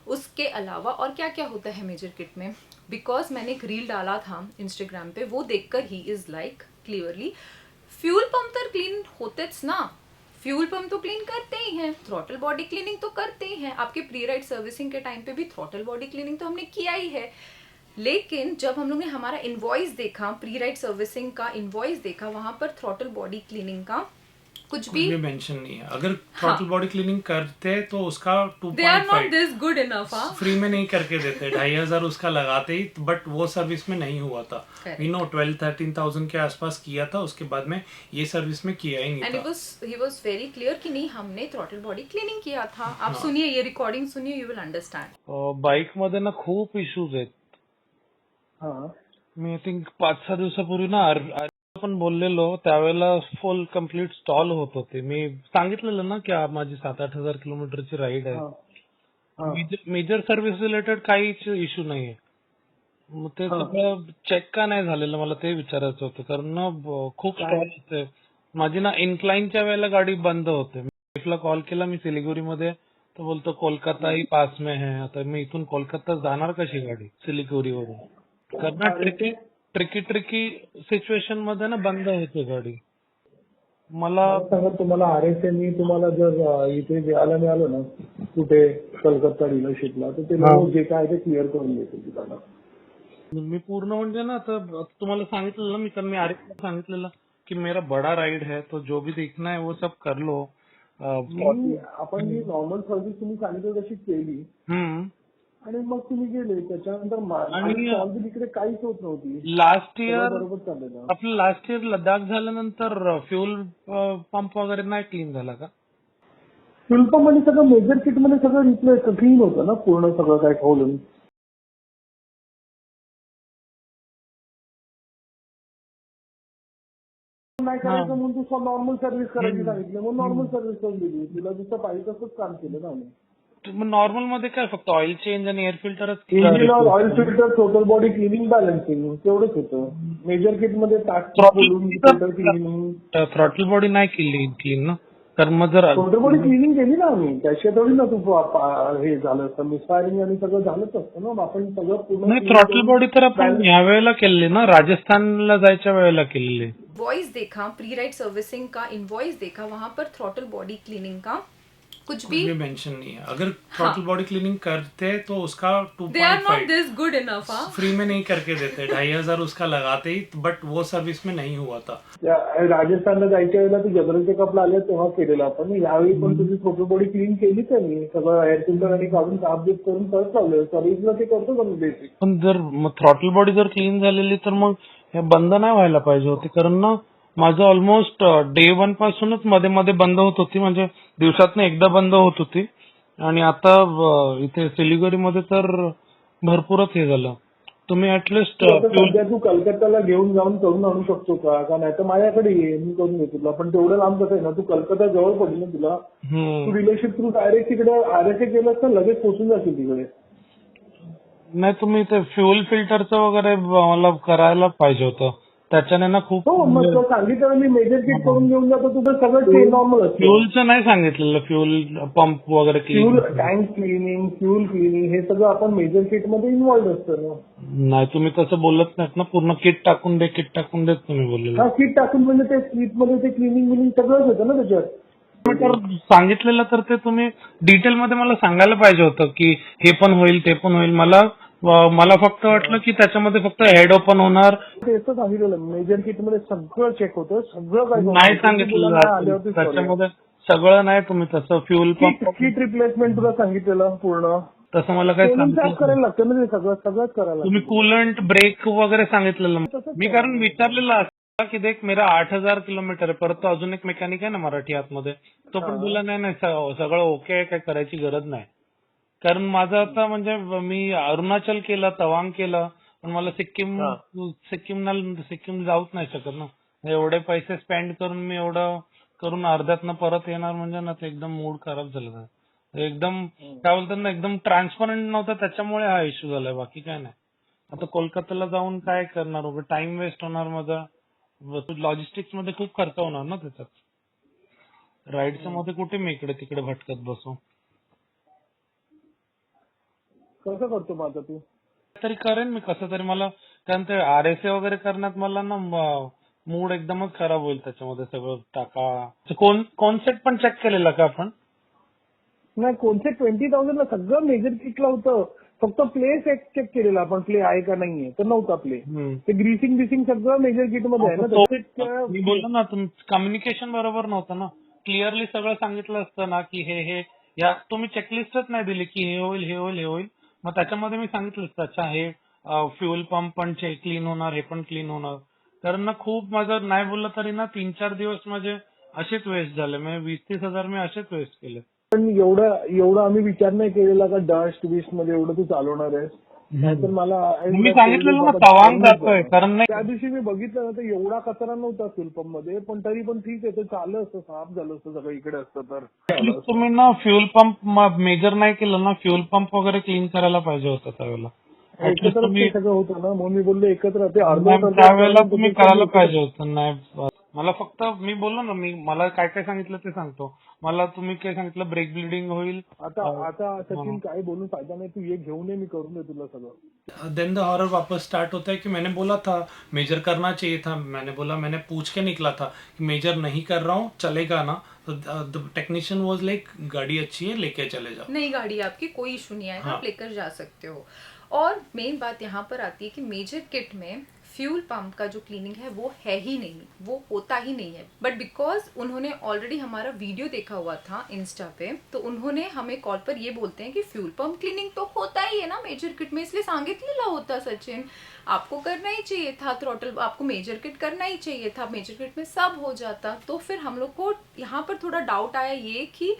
उसके अलावा और क्या क्या होता है मेजर किट में। बिकॉज मैंने एक रील डाला था इंस्टाग्राम पे, वो देखकर he is like clearly fuel pump तो क्लीन होतेच ना, फ्यूल पंप तो क्लीन करते ही हैं, थ्रॉटल बॉडी क्लीनिंग तो करते ही हैं। आपके प्री राइड सर्विसिंग के टाइम पे भी थ्रॉटल बॉडी क्लीनिंग तो हमने किया ही है। लेकिन जब हम लोग ने हमारा इनवॉइस देखा, प्री राइड सर्विसिंग का इनवॉइस देखा, वहां पर थ्रॉटल बॉडी क्लीनिंग का कुछ भी मेंशन नहीं है। अगर थ्रॉटल बॉडी क्लीनिंग करते तो उसका they are not 2.5 this good enough. Free में नहीं करके देते, 2,500 उसका लगाते ही, बट वो सर्विस में नहीं हुआ था। वी नो 12-13,000 के आसपास किया था, उसके बाद में ये सर्विस में किया ही नहीं एंड था। ही वाज वेरी क्लियर कि नहीं हमने थ्रॉटल बॉडी क्लीनिंग किया था। आप सुनिए, ये रिकॉर्डिंग सुनिए, यू विल अंडरस्टँड। बाईक मध्ये ना खूप इश्यूज आहेत. हा मी आय थिंक 5-6 दिवसापूर्वी ना आपण बोललेलो त्यावेळेला फुल कम्प्लीट स्टॉल होत होते. मी सांगितलेलं ना की माझी 7-8 हजार किलोमीटरची राईड आहे. हा मेजर सर्व्हिस रिलेटेड काहीच इश्यू नाहीये. मग ते सगळं चेक का नाही झालेलं मला ते विचारायचं होतं, कारण ना खूप स्टॉल होते. माझी ना इन्क्लाइनच्या वेळेला गाडी बंद होते. वाईफला कॉल केला मी सिलिगुरीमध्ये, तो बोलतो कोलकाता ही पास में है. आता मी इथून कोलकाता जाणार कशी गाडी सिलिगुरीवरून? कारण ट्रिकी सिच्युएशन मध्ये ना बंद होते गाडी. मला सांगा तुम्हाला RSA मी तुम्हाला जर इथे द्यायला मिळालो ना कुठे कलकत्ता डीलरशिपला, तर ते लोक जे काय ते क्लिअर करून देतील तुम्हाला. मी पूर्ण म्हणजे ना आता तुम्हाला सांगितलं ना मी, कारण मी आरिफला सांगितलेलं की मेरा बड़ा राइड है तो जो भी देखना है वो सब कर लो. आपण जी नॉर्मल सर्व्हिस तुम्ही सांगितलं तशी केली आणि मग तुम्ही गेले, त्याच्यानंतर इकडे काहीच होत नव्हती. लास्ट इयर बरोबर चाललेलं. आपलं लास्ट इयर लडाख झाल्यानंतर फ्यूल पंप वगैरे नाही क्लीन झाला का? फ्यूल पंप मध्ये सगळं मेजर किट मध्ये सगळं रिप्लेस क्लीन होतं ना पूर्ण सगळं काय खोलून. नाही करायचं म्हणून तू नॉर्मल सर्व्हिस करायची सांगितली, मग नॉर्मल सर्व्हिस करून दिली. तुला जसं पाहिजे तसंच काम केलं ना आम्ही. नॉर्मल मध्ये काय फक्त ऑइल चेंज आणि एअर फिल्टरच? Engine oil filter, total body cleaning, balancing तेवढंच होतं. मेजर किट मध्ये फिल्टर क्लिनिंग, थ्रॉटल बॉडी नाही केली क्लीन ना, कारण मग जर टोटल बॉडी क्लिनिंग केली ना आम्ही. त्याशिवाय थोडी ना तू हे झालं असतं, मिसफायरिंग आणि सगळं झालंच असतं ना. आपण सगळं पूर्ण नाही, थ्रॉटल बॉडी तर आपण यावेळेला केलेली ना, राजस्थानला जायच्या वेळेला केलेली. वॉइस देखा, प्री राइड सर्विसिंग का इनवॉइस देखा, वहां पर थ्रॉटल बॉडी क्लीनिंग का कुछ भी मेंशन नहीं है। अगर थ्रॉटल बॉडी क्लीनिंग करते तो उसका they are not 2.5 this good enough. Free में नहीं करके देते, 2,500 उसका लगाते ही, बट वो सर्विस में नहीं हुआ था. राजस्थानला जायच्या वेळेला तू जनरल चेकअपला आले तेव्हा केलेलं आपण. यावेळी पण तुझी टोटल बॉडी क्लीन केली त्यांनी, सगळं एअर फिल्टर आणि काढून साफ बीफ करून परत लावलं. सर्व्हिसला ते करतो का बेसिक. पण जर थ्रॉटल बॉडी जर क्लीन झालेली तर मग हे बंद नाही व्हायला पाहिजे होती, कारण ना माझं ऑलमोस्ट डे 1 पासूनच मध्ये मध्ये बंद होत होती, म्हणजे दिवसातनं एकदा बंद होत होती. आणि आता इथे सिलिगुरीमध्ये तर भरपूरच हे झालं. तुम्ही ऍटलिस्ट आता सध्या तू कलकत्ताला घेऊन जाऊन करून आणू शकतो का नाही तर माझ्याकडे ये, मी करून देतो तुला. पण तेवढं लांब कसं आहे ना, तू कलकत्ता जवळ पडेल ना तुला. तू रिलेशन थ्रू डायरेक्ट तिकडे RSA केलंस तर लगेच पोहोचून जाशील तिकडे. नाही तुम्ही ते फ्युल फिल्टरचं वगैरे मला करायला पाहिजे होतं. त्याच्याने ना खूप हो मग तो सांगितलं मी मेजर किट करून घेऊन जातो, तुझं सगळं नॉर्मल असतं. फ्युलचं नाही सांगितलेलं, फ्युल पंप वगैरे fuel clean. Tank cleaning, fuel cleaning हे सगळं आपण मेजर किट मध्ये इन्व्हॉल्व असतं ना. नाही तुम्ही तसं बोलत नाहीत ना, पूर्ण किट टाकून देत तुम्ही बोललेलं. हा किट टाकून म्हणजे ते किट मध्ये ते क्लिनिंग बिलिंग सगळंच होतं ना त्याच्यात. तर सांगितलेलं तर ते तुम्ही डिटेल मध्ये मला सांगायला पाहिजे होतं की हे पण होईल ते पण होईल. मला फक्त वाटलं की त्याच्यामध्ये फक्त हेड ओपन होणार. तेच तर सांगितलेलं मेजर किट मध्ये सगळं चेक होतं, सगळं काय नाही सांगितलेलं त्याच्यामध्ये सगळं नाही. तुम्ही तसं फ्युल पंप किट रिप्लेसमेंट तुला सांगितलेलं पूर्ण. तसं मला काही सांगितलं. करायला लागतं ना ते सगळंच करायला तुम्ही लागतं. कूलंट ब्रेक वगैरे सांगितलेलं मी, कारण विचारलेलं असं की देख मेरा 8,000 किलोमीटर आहे. परत तो अजून एक मेकॅनिक आहे ना मराठी आतमध्ये, तो पण बोला नाही सगळं ओके आहे, काय करायची गरज नाही. कारण माझं आता म्हणजे मी अरुणाचल केलं, तवांग केलं, पण मला सिक्कीम जाऊच नाही शकत ना. एवढे पैसे स्पेंड करून मी एवढं करून अर्ध्यातनं परत येणार म्हणजे ना, ते एकदम मूड खराब झालं. एकदम काय बोलतात ना, एकदम ट्रान्सपरंट नव्हतं, त्याच्यामुळे हा इश्यू झालाय, बाकी काय नाही. आता कोलकाताला जाऊन काय करणार, टाइम वेस्ट होणार माझा. लॉजिस्टिक्स मध्ये खूप खर्च होणार ना त्याच्यात. राईडच्या मध्ये कुठे मी इकडे तिकडे भटकत बसू. कसं करतो मग आता तू? तरी करेन मी कसं तरी. मला कारण ते RSA वगैरे करण्यात मला ना मूड एकदमच खराब होईल त्याच्यामध्ये. सगळं टाका. कॉन्सेप्ट पण चेक केलेला का आपण? नाही कोणते 20,000 ला सगळं मेजर किटला होतं. फक्त प्ले चेक केलेला आपण, प्ले आहे का नाहीये, तर नव्हता प्ले. ते ग्रीसिंग बिसिंग सगळं मेजर किट मध्ये आहे ना. मी बोललो ना, कम्युनिकेशन बरोबर नव्हतं ना. क्लिअरली सगळं सांगितलं असतं ना की हे या तुम्ही चेकलिस्टच नाही दिली की हे होईल हे होईल हे होईल. मग त्याच्यामध्ये मी सांगितलं असतं अच्छा हे फ्युल पंप पण क्लीन होणार, हे पण क्लीन होणार. कारण ना खूप माझं नाही बोललं तरी ना 3-4 दिवस माझे असेच वेस्ट झाले. म्हणजे 20-30 हजार मी असेच वेस्ट केले. पण एवढं आम्ही विचार नाही केलेला का डस्ट बिस्ट मध्ये एवढं तू चालवणार आहेस. नाहीतर मला मी सांगितलेलं ना तवांग जातोय, कारण नाही त्या दिवशी मी बघितलं ना तर एवढा कचरा नव्हता फ्युल पंप मध्ये. पण तरी पण ठीक आहे, ते चाललं असतं, साफ झालं असतं सगळं इकडे असतं तर. तुम्ही ना फ्युल पंप मेजर नाही केलं ना, फ्युल पंप वगैरे क्लीन करायला पाहिजे होतं त्यावेळेला. एकत्र ते सगळं होतं ना, म्हणून मी बोललो एकत्र ते त्यावेळेला तुम्ही करायला पाहिजे होतं. नाही मला फक्त मी बोललो ना, मला काय काय सांगितलं ते सांगतो. मला तुम्ही काय सांगितलं ब्रेक ब्लिडिंग होईल. आता सचिन काही बोलून फायदा नाही, तू ये घेऊन ये, मी करून दे तुला सगळं. देन द हॉरर वापस स्टार्ट होता है कि मैंने बोला था मेजर करना चाहिए था. मैंने पूछ के निकला था कि मेजर नहीं कर रहा हूँ चलेगा ना. तो द टेक्नीशियन वाज लाइक गाड़ी अच्छी है लेके चले जाओ. नई गाड़ी आपकी कोई इशू नहीं आएगा, आप लेकर जा सकते हो. और मेन बात यहाँ पर आती है कि मेजर किट में फ्यूल पंप का जो क्लीनिंग है वो है ही नहीं, वो होता ही नहीं है. बट बिकॉज उन्होंने ऑलरेडी हमारा वीडियो देखा हुआ था इंस्टा पे, तो उन्होंने हमें कॉल पर ये बोलते हैं कि फ्यूल पंप क्लीनिंग तो होता ही है ना मेजर किट में, इसलिए सांगितलेला होता सचिन, आपको करना ही चाहिए था थ्रॉटल, आपको मेजर किट करना ही चाहिए था, मेजर किट में सब हो जाता. तो फिर हम लोग को यहाँ पर थोड़ा डाउट आया ये कि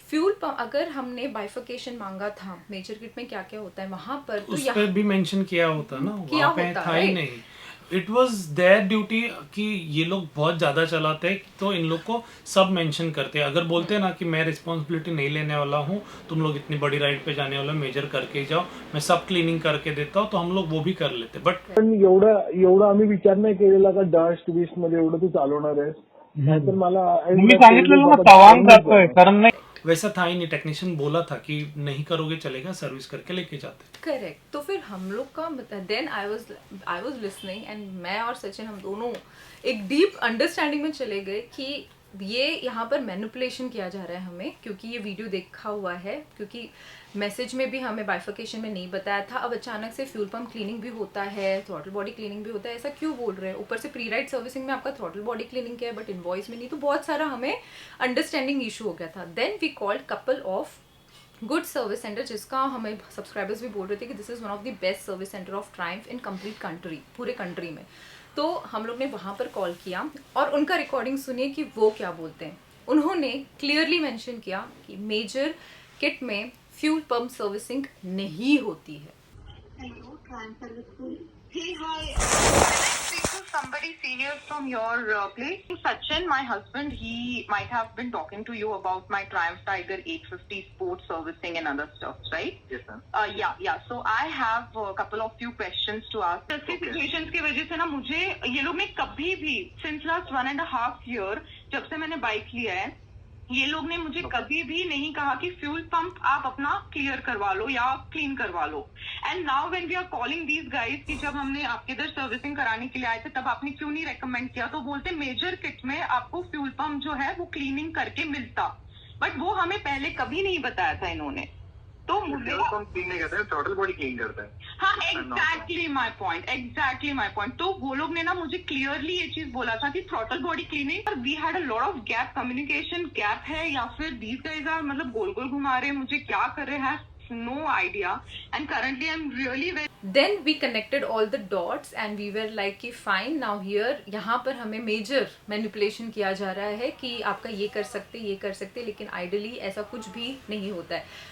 फ्यूल पंप अगर हमने बाइफिकेशन मांगा था मेजर किट में क्या क्या होता है वहां पर, तो उस पर भी मेंशन किया होता ना, वहाँ पे था ही नहीं. इट वॉज देयर ड्यूटी कि ये लोग बहुत ज्यादा चलाते हैं तो इन लोग को सब मेंशन करते हैं. अगर बोलते हैं ना कि मैं रिस्पॉन्सिबिलिटी नहीं लेने वाला हूँ, तुम लोग इतनी बड़ी राइड पे जाने वाला, मेजर करके ही जाओ, मैं सब क्लीनिंग करके देता हूँ, तो हम लोग वो भी कर लेते. बट एवढं आम्ही विचार नाही केलेला का डस्ट बिस्ट मध्ये एवढं तू चालवणार आहेस. नाहीतर मला मी सांगितलेलं ना तवांग जातोय, कारण नाही वैसा था ही नहीं. टेक्नीशियन बोला था कि नहीं करोगे चलेगा, सर्विस करके लेके जाते. करेक्ट. तो फिर हम लोग का then I was listening and मैं और सचिन हम दोनों एक डीप अंडरस्टैंडिंग में चले गए कि ये यहाँ पर मैनिपुलेशन किया जा रहा है हमें, क्योंकि ये वीडियो देखा हुआ है, क्योंकि मैसेज में भी हमें बाइफिकेशन में नहीं बताया था. अब अचानक से फ्यूल पंप क्लीनिंग भी होता है, थ्रॉटल बॉडी क्लीनिंग भी होता है, ऐसा क्यों बोल रहे हैं. ऊपर से प्री राइड सर्विसिंग में आपका थ्रॉटल बॉडी क्लीनिंग किया है बट इनवॉइस में नहीं, तो बहुत सारा हमें अंडरस्टैंडिंग इशू हो गया था. Then we called couple of good service centre, जिसका हमें सब्सक्राइबर्स भी बोल रहे थे कि this is one of the best service centre of Triumph in complete country, पूरे कंट्री में. तो हम लोग ने वहां पर कॉल किया और उनका रिकॉर्डिंग सुनिए कि वो क्या बोलते हैं. उन्होंने क्लियरली मेंशन किया कि मेजर किट में फ्यूल पंप सर्विसिंग नहीं होती है। Hello, Triumph School. Hey, hi. Can I speak to somebody senior from your place? Sachin, my husband, he might have been talking to you about my Triumph Tiger 850 sports servicing and other stuff, right? Yes, ma'am. Yeah. So I have a couple of few questions to ask. ऐसी situations की वजह से ना मुझे ये लोग ने कभी भी since last 1.5 year जब से मैंने बाइक लिया है ये लोग ने मुझे कभी भी नहीं कहा कि फ्यूल पंप आप अपना क्लियर करवा लो या क्लीन करवा लो। And now when we are calling these guys कि जब हमने आपके इधर सर्विसिंग कराने के लिए आए थे तब आपने क्यों नहीं रेकमेंड किया, तो बोलते मेजर किट में आपको फ्यूल पंप जो है वो क्लीनिंग करके मिलता, बट वो हमें पहले कभी नहीं बताया था इन्होंने। तो मुझे क्लीन नहीं करते हैं, थ्रॉटल बॉडी क्लीन करते हैं। हाँ, एग्जैक्टली माई पॉइंट। तो वो लोग ने ना मुझे क्लियरली ये चीज बोला था कि थ्रॉटल बॉडी क्लीनिंग, पर we had a lot of gap, communication gap है या फिर दीज गाइज आर मतलब गोल गोल घुमा रहे हैं, मुझे क्या कर रहे हैं, no idea, and currently I'm really very. Then we connected all the dots and we were like कि fine, now here यहाँ पर हमें मेजर मैनिपुलेशन किया जा रहा है कि आपका ये कर सकते, लेकिन आइडली ऐसा कुछ भी नहीं होता है।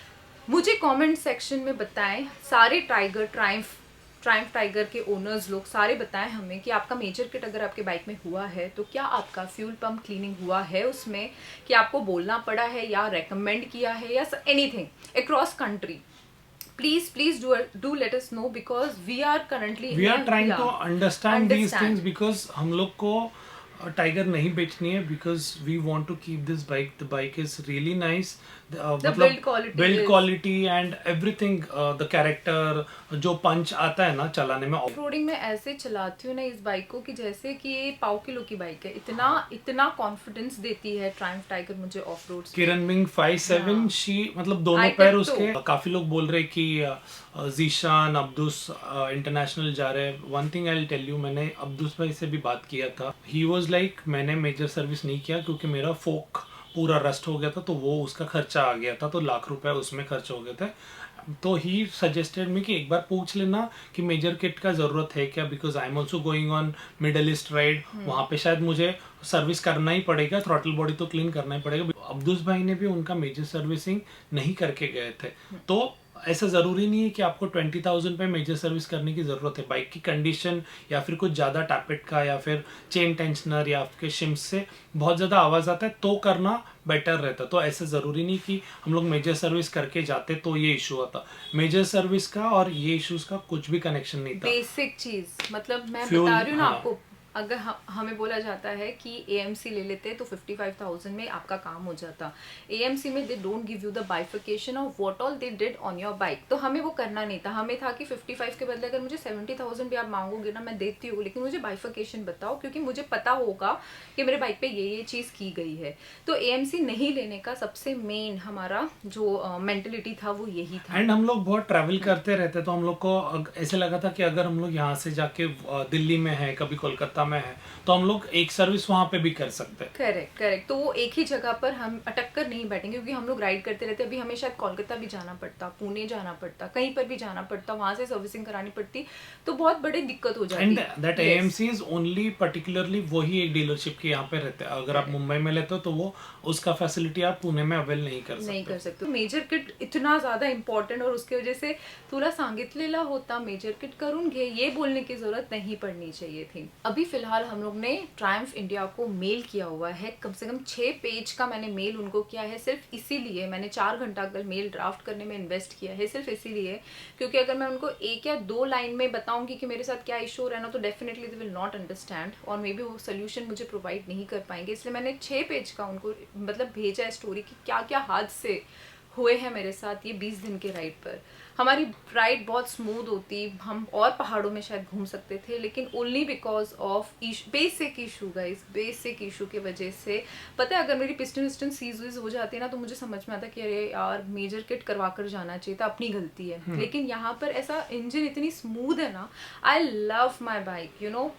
मुझे कमेंट सेक्शन में बताएं सारे ट्रायम्फ टाइगर के ओनर्स लोग सारे बताएं हमें कि आपका मेजर किट अगर आपके बाइक में हुआ है तो क्या आपका फ्यूल पंप क्लीनिंग हुआ है उसमें, कि आपको बोलना पड़ा है या रेकमेंड किया है या anything across country. please do let us know because we are trying to understand these things because हम लोग को टाइगर नहीं बेचनी है because we want to keep this bike. The bike is really nice. The build quality and everything, the character, जो पंच आता है ना चलाने में। ऑफ रोडिंग में ऐसे चलाती हूँ ना इस बाइक को कि जैसे कि ये 1.5 किलो की बाइक है, इतना कॉन्फिडेंस देती है ट्रायम्फ टाइगर मुझे of road. Kiran Ming 57 she मतलब दोनों पैर उसके। काफी लोग बोल रहे कि जीशान अब्दुस इंटरनेशनल जा रहे हैं। One thing I will tell you, मैंने अब्दुस भाई से भी बात किया था। ही वाज लाइक मैंने मेजर सर्विस नहीं किया क्योंकि मेरा फोक पूरा रस्ट हो गया था, तो वो उसका खर्चा आ गया था, तो लाख रुपए उसमें खर्च हो गए थे। तो ही सजेस्टेड मी कि एक बार पूछ लेना कि मेजर किट का जरूरत है क्या, because I am also going on middle east ride, वहाँ पे शायद मुझे सर्विस करना ही पड़ेगा, थ्रॉटल बॉडी तो क्लीन करना ही पड़ेगा। अब्दुस भाई ने भी उनका मेजर सर्विसिंग नहीं करके गए थे। तो ऐसा ज़रूरी नहीं है कि आपको 20,000 पे मेजर सर्विस करने की ज़रूरत है। बाइक की कंडीशन या फिर कुछ ज़्यादा टैपेट का या फिर चेन टेंशनर या आपके शिम्स से बहुत ज़्यादा आवाज़ आता है तो करना बेटर रहता। तो ऐसा ज़रूरी नहीं कि हम लोग मेजर सर्विस करके जाते तो ये इशू आता। मेजर सर्विस का और ये इश्यूज का कुछ भी कनेक्शन नहीं था। बेसिक चीज़ मतलब मैं बता रही हूँ ना आपको, अगर हमें बोला जाता है कि AMC ले लेते तो 55,000 में आपका काम हो जाता। AMC में they don't give you the बाइफिकेशन of what all they did on your bike. तो हमें वो करना नहीं था, हमें था कि 55 के बदले अगर मुझे 70,000 भी आप मांगोगे ना मैं देती हूँ, लेकिन मुझे बाइफिकेशन बताओ क्योंकि मुझे पता होगा कि मेरे बाइक पे ये चीज़ की गई है। तो AMC नहीं लेने का सबसे मेन हमारा जो मेंटलिटी था वो यही था। एंड हम लोग बहुत ट्रैवल करते रहते तो हम लोग को ऐसे लगा था कि अगर हम लोग यहाँ से जाके दिल्ली में है, कभी कोलकाता में है, तो हम लोग एक सर्विस वहां पे भी कर सकते हैं। करेक्ट। तो वो एक ही जगह पर हम अटक कर नहीं बैठेंगे क्योंकि हम लोग राइड करते रहते। अभी हमें शायद कोलकाता भी जाना पड़ता, पुणे जाना पड़ता, कहीं पर भी जाना पड़ता, वहां से सर्विसिंग करानी पड़ती, तो बहुत बड़ी दिक्कत हो जाती। And that AMC is only particularly वही एक डीलरशिप के यहाँ पे रहते हैं। अगर आप मुंबई में लेते हो तो वो उसका फैसिलिटी आप पुणे में अवेल नहीं कर सकते। मेजर किट इतना ज्यादा इंपॉर्टेंट और उसकी वजह से तुला सांगितलेला होता मेजर किट करून घे, ये बोलने की जरूरत नहीं पड़नी चाहिए थी। अभी फिलहाल हम लोग ने ट्रायम्फ इंडिया को मेल किया हुआ है, कम से कम 6 पेज का मैंने मेल उनको किया है। सिर्फ इसीलिए मैंने 4 घंटा कल मेल ड्राफ्ट करने में इन्वेस्ट किया है, सिर्फ इसीलिए क्योंकि अगर मैं उनको 1 या 2 लाइन में बताऊंगी कि मेरे साथ क्या इशू हो रहा है ना, तो definitely they will not understand और मे बी वो सोल्यूशन मुझे प्रोवाइड नहीं कर पाएंगे। इसलिए मैंने 6 पेज का उनको मतलब भेजा है स्टोरी की क्या क्या हादसे हुए हैं मेरे साथ ये 20 दिन के राइड पर। हमारी राइड बहुत स्मूथ होती, हम और पहाड़ों में शायद घूम सकते थे, लेकिन only because of basic issue guys, basic issue की वजह से। पता है अगर मेरी पिस्टन सीज वीज हो जाती है ना तो मुझे समझ में आता कि अरे यार मेजर किट करवा कर जाना चाहिए था, अपनी गलती है। लेकिन यहाँ पर ऐसा इंजन इतनी स्मूथ है ना, I love my bike you know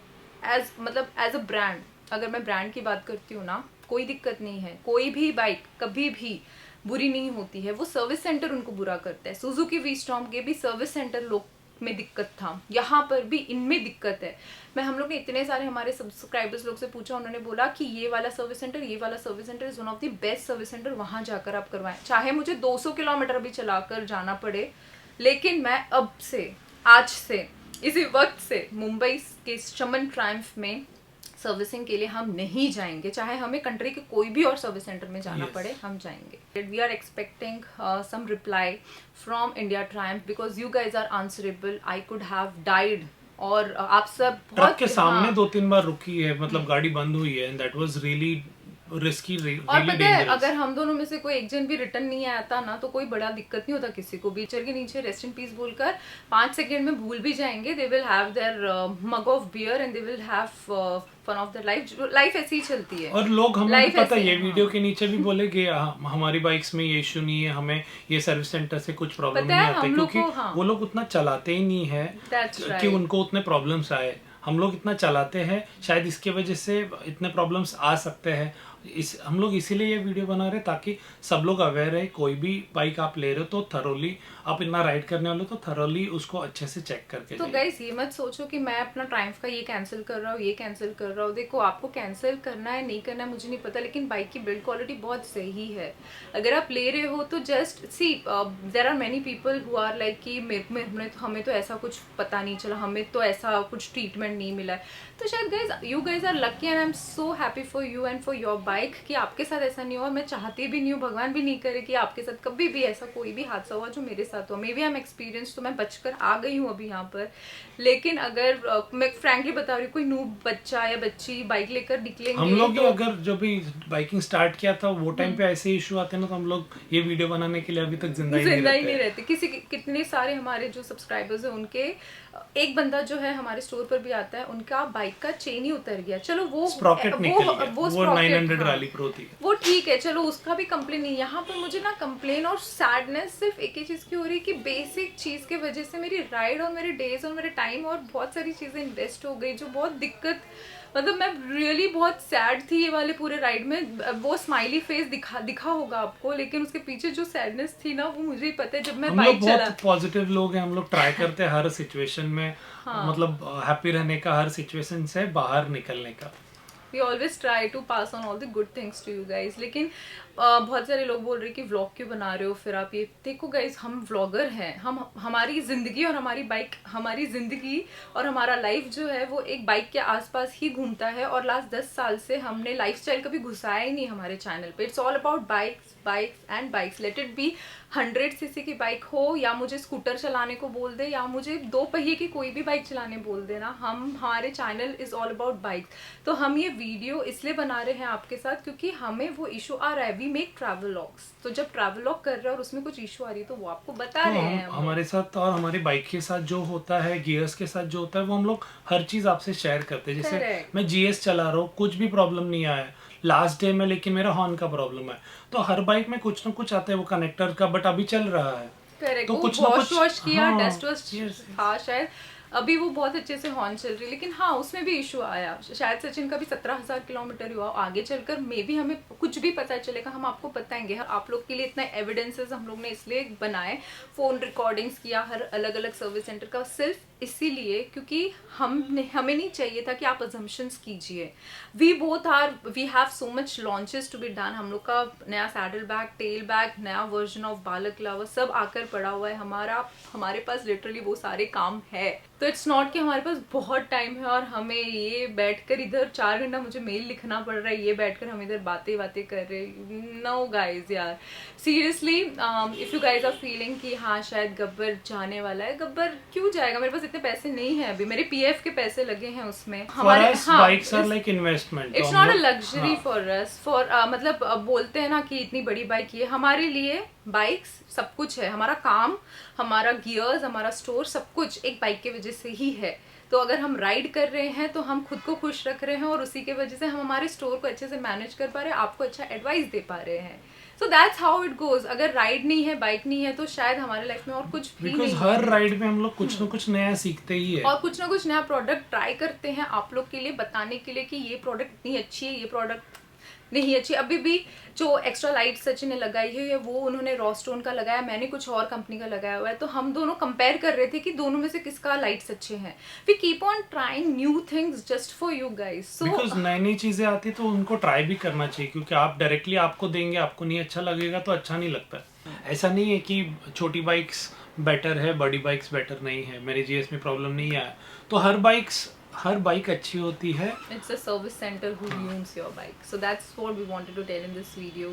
as a brand. अगर मैं ब्रांड की बात करती हूँ ना, कोई दिक्कत नहीं है, कोई भी बाइक कभी भी बुरी नहीं होती है, वो सर्विस सेंटर उनको बुरा करता है। सुजुकी वी-स्टॉर्म के भी सर्विस सेंटर लोग में दिक्कत था, यहाँ पर भी इनमें दिक्कत है। हम लोग ने इतने सारे हमारे सब्सक्राइबर्स लोग से पूछा, उन्होंने बोला कि ये वाला सर्विस सेंटर, ये वाला service centre is one of the best service centre, वहाँ जाकर आप करवाएं, चाहे मुझे 200 किलोमीटर भी चलाकर जाना पड़े, लेकिन मैं अब से, आज से, इसी वक्त से मुंबई के चमन ट्रायम्फ में सर्विसिंग के लिए हम नहीं जाएंगे, चाहे हमें कंट्री के कोई भी और सर्विस सेंटर में जाना पड़े, हम जाएंगे। We are expecting some reply from India Triumph because you guys are answerable. I could have died, और आप सब ट्रक के सामने 2-3 बार रुकी है, मतलब गाड़ी बंद हुई है, and that was really risky, और पता है अगर हम दोनों में से कोई एक जन भी रिटर्न नहीं आता ना, तो कोई बड़ा दिक्कत नहीं होता किसी को भी। चल के नीचे रेस्ट इन पीस बोलकर 5 सेकंड में भूल भी जाएंगे, they will have their mug of beer and they will have fun of their life. Life ऐसी ही चलती है, और लोग हमें पता है ये वीडियो के नीचे भी बोलेंगे हमारी बाइक्स में ये इशू नहीं है, हमें ये सर्विस सेंटर से कुछ प्रॉब्लम नहीं आते, क्योंकि वो लोग उतना चलाते ही नहीं है कि उनको उतने प्रॉब्लम्स आए। हम लोग इतना चलाते हैं, शायद इसके वजह से इतने प्रॉब्लम्स आ सकते हैं। हम लोग इसीलिए ये वीडियो बना रहे हैं ताकि सब लोग अवेयर है। कोई भी बाइक आप ले रहे हो तो थरोली, आप इतना राइड करने वाले हो तो थरोली उसको अच्छे से चेक करके। तो गाइस ये मत सोचो कि मैं अपना ट्रायम्फ का ये कैंसिल कर रहा हूँ, ये कैंसिल कर रहा हूँ। देखो आपको कैंसिल करना है नहीं करना है मुझे नहीं पता, लेकिन बाइक की बिल्ड क्वालिटी बहुत सही है। अगर आप ले रहे हो तो just see, there are many people who are like कि हमें तो ऐसा कुछ पता नहीं चला, हमें तो ऐसा कुछ ट्रीटमेंट नहीं मिला है। तो शायद guys you guys are lucky and I am so happy for you and for your bike कि आपके साथ ऐसा नहीं हुआ। मैं चाहती भी नहीं हूँ, भगवान भी नहीं करे कि आपके साथ कभी भी ऐसा कोई भी हादसा हुआ जो मेरे साथ हुआ। Maybe I am experience, तो मैं बचकर आ गई हूँ अभी यहाँ पर। लेकिन अगर मैं फ्रैंकली बता रही हूँ, कोई नूब बच्चा या बच्ची बाइक लेकर निकलेंगे, हम लोग तो अगर जो भी बाइकिंग स्टार्ट किया था वो टाइम पे ऐसे इशू आते ना, तो हम लोग ये वीडियो बनाने के लिए अभी तक जिंदा ही नहीं रहते। कितने सारे हमारे जो सब्सक्राइबर्स हैं उनके, एक बंदा जो है हमारे स्टोर पर भी आता है, उनका बाइक का चेन ही उतर गया। चलो वो स्प्रॉकेट निकल गया, वो 900 रैली प्रो थी, वो ठीक है, चलो उसका भी कंप्लेन नहीं। यहाँ पर मुझे ना कंप्लेन और सैडनेस सिर्फ एक ही चीज की हो रही है कि बेसिक चीज की वजह से मेरी राइड और मेरे डेज और मेरे टाइम और बहुत सारी चीजें इन्वेस्ट हो गई, जो बहुत दिक्कत, मतलब मैं रियली बहुत सैड थी ये वाले पूरे राइड में। वो स्माइली फेस दिखा होगा आपको, लेकिन उसके पीछे जो सैडनेस थी ना, वो मुझे ही पता है। जब मैं बाइक चला, बहुत पॉजिटिव लोग हैं, हम लोग ट्राई करते हैं हर सिचुएशन में, मतलब हैप्पी रहने का, हर सिचुएशन से बाहर निकलने का। We always try to pass on all the good things to you guys। लेकिन बहुत सारे लोग बोल रहे हैं कि व्लॉग क्यों बना रहे हो फिर आप ये। देखो गाइज, हम व्लॉगर हैं, हमारी ज़िंदगी और हमारी बाइक, हमारी ज़िंदगी और हमारा लाइफ जो है वो एक बाइक के आसपास ही घूमता है। और लास्ट 10 साल से हमने लाइफस्टाइल कभी घुसाया ही नहीं हमारे चैनल पे। It's all about bikes bikes and bikes. Let it be 100 CC की बाइक हो, या मुझे स्कूटर चलाने को बोल दे, या मुझे 2 पहिए की कोई भी बाइक चलाने बोल देना, हमारे channel is all about bikes. तो हम ये वीडियो इसलिए बना रहे हैं आपके साथ क्योंकि हमें वो इशू आ रहा है। वी मेक ट्रैवल लॉग्स, तो जब ट्रैवल लॉग कर रहे हैं और उसमें कुछ इशू आ रही है तो वो आपको बता रहे हैं। हमारे साथ और हमारी बाइक के साथ जो होता है, गियर्स के साथ जो होता है, वो हम लोग हर चीज आपसे शेयर करते हैं। जैसे मैं GS चला रहा हूँ, कुछ भी प्रॉब्लम नहीं आया लास्ट डे में, लेकिन मेरा हॉर्न का प्रॉब्लम है। तो हर बाइक में कुछ ना कुछ आता है वो कनेक्टर का, बट अभी चल रहा है तो कुछ वॉश किया, डस्ट वॉश था शायद, अभी वो बहुत अच्छे से हॉर्न चल रही है। लेकिन हाँ, उसमें भी इशू आया। शायद सचिन का भी 17,000 किलोमीटर हुआ। आगे चलकर मे भी हमें कुछ भी पता चलेगा, हम आपको बताएंगे। आप लोग के लिए इतना एविडेंसेस हम लोग ने इसलिए बनाए, फ़ोन रिकॉर्डिंग्स किया हर अलग अलग सर्विस सेंटर का, सिर्फ इसीलिए क्योंकि हमें नहीं चाहिए था कि आप अजम्पशंस कीजिए। We have so much launches to be done. हम लोग का नया सैडल बैग, टेल बैग, नया वर्जन ऑफ बालक लावा सब आकर पड़ा हुआ है। हमारे पास लिटरली वो सारे काम है। तो इट्स नॉट कि हमारे पास बहुत टाइम है और हमें ये बैठकर इधर 4 घंटा मुझे मेल लिखना पड़ रहा है, ये बैठकर हम इधर बातें कर रहे हैं। नो गाइज यार, seriously if you guys are feeling कि हाँ शायद गब्बर जाने वाला है, गब्बर क्यों जाएगा? मेरे पास इतने पैसे नहीं है अभी, मेरे PF के पैसे लगे हैं उसमें। हमारे bikes are like investment, it's not a luxury for us. मतलब बोलते हैं ना कि इतनी बड़ी बाइक, ये हमारे लिए बाइक्स सब कुछ है। हमारा काम, हमारा गियर्स, हमारा स्टोर, सब कुछ एक बाइक की वजह से ही है। तो अगर हम राइड कर रहे हैं तो हम खुद को खुश रख रहे हैं और उसी की वजह से हम हमारे स्टोर को अच्छे से मैनेज कर पा रहे हैं, आपको अच्छा एडवाइस दे पा रहे हैं। So that's how it goes। अगर राइड नहीं है, बाइक नहीं है, तो शायद हमारे लाइफ में और कुछ भी नहीं है। हर राइड में हम लोग कुछ ना कुछ नया सीखते ही है और कुछ ना कुछ नया प्रोडक्ट ट्राई करते हैं आप लोग के लिए बताने के लिए कि ये प्रोडक्ट इतनी अच्छी है, ये प्रोडक्ट नहीं अच्छी। अभी भी जो एक्स्ट्रा लाइट सचिन ने लगाई है वो उन्होंने रॉस्टोन का लगाया, मैंने कुछ और कंपनी का लगाया हुआ है, तो हम दोनों कंपेयर कर रहे थे कि दोनों में से किसका लाइट्स अच्छे हैं। We keep on trying new things just for you guys. So because नई नई चीजें आती तो उनको ट्राई भी करना चाहिए, क्योंकि आप डायरेक्टली आपको देंगे, आपको नहीं अच्छा लगेगा तो अच्छा नहीं लगता। ऐसा नहीं है कि छोटी बाइक्स बेटर है, बड़ी बाइक्स बेटर नहीं है, मेरे जीएस में प्रॉब्लम नहीं आया। तो हर बाइक अच्छी होती है। It's a service center who owns your bike. So that's what we wanted to tell in this video.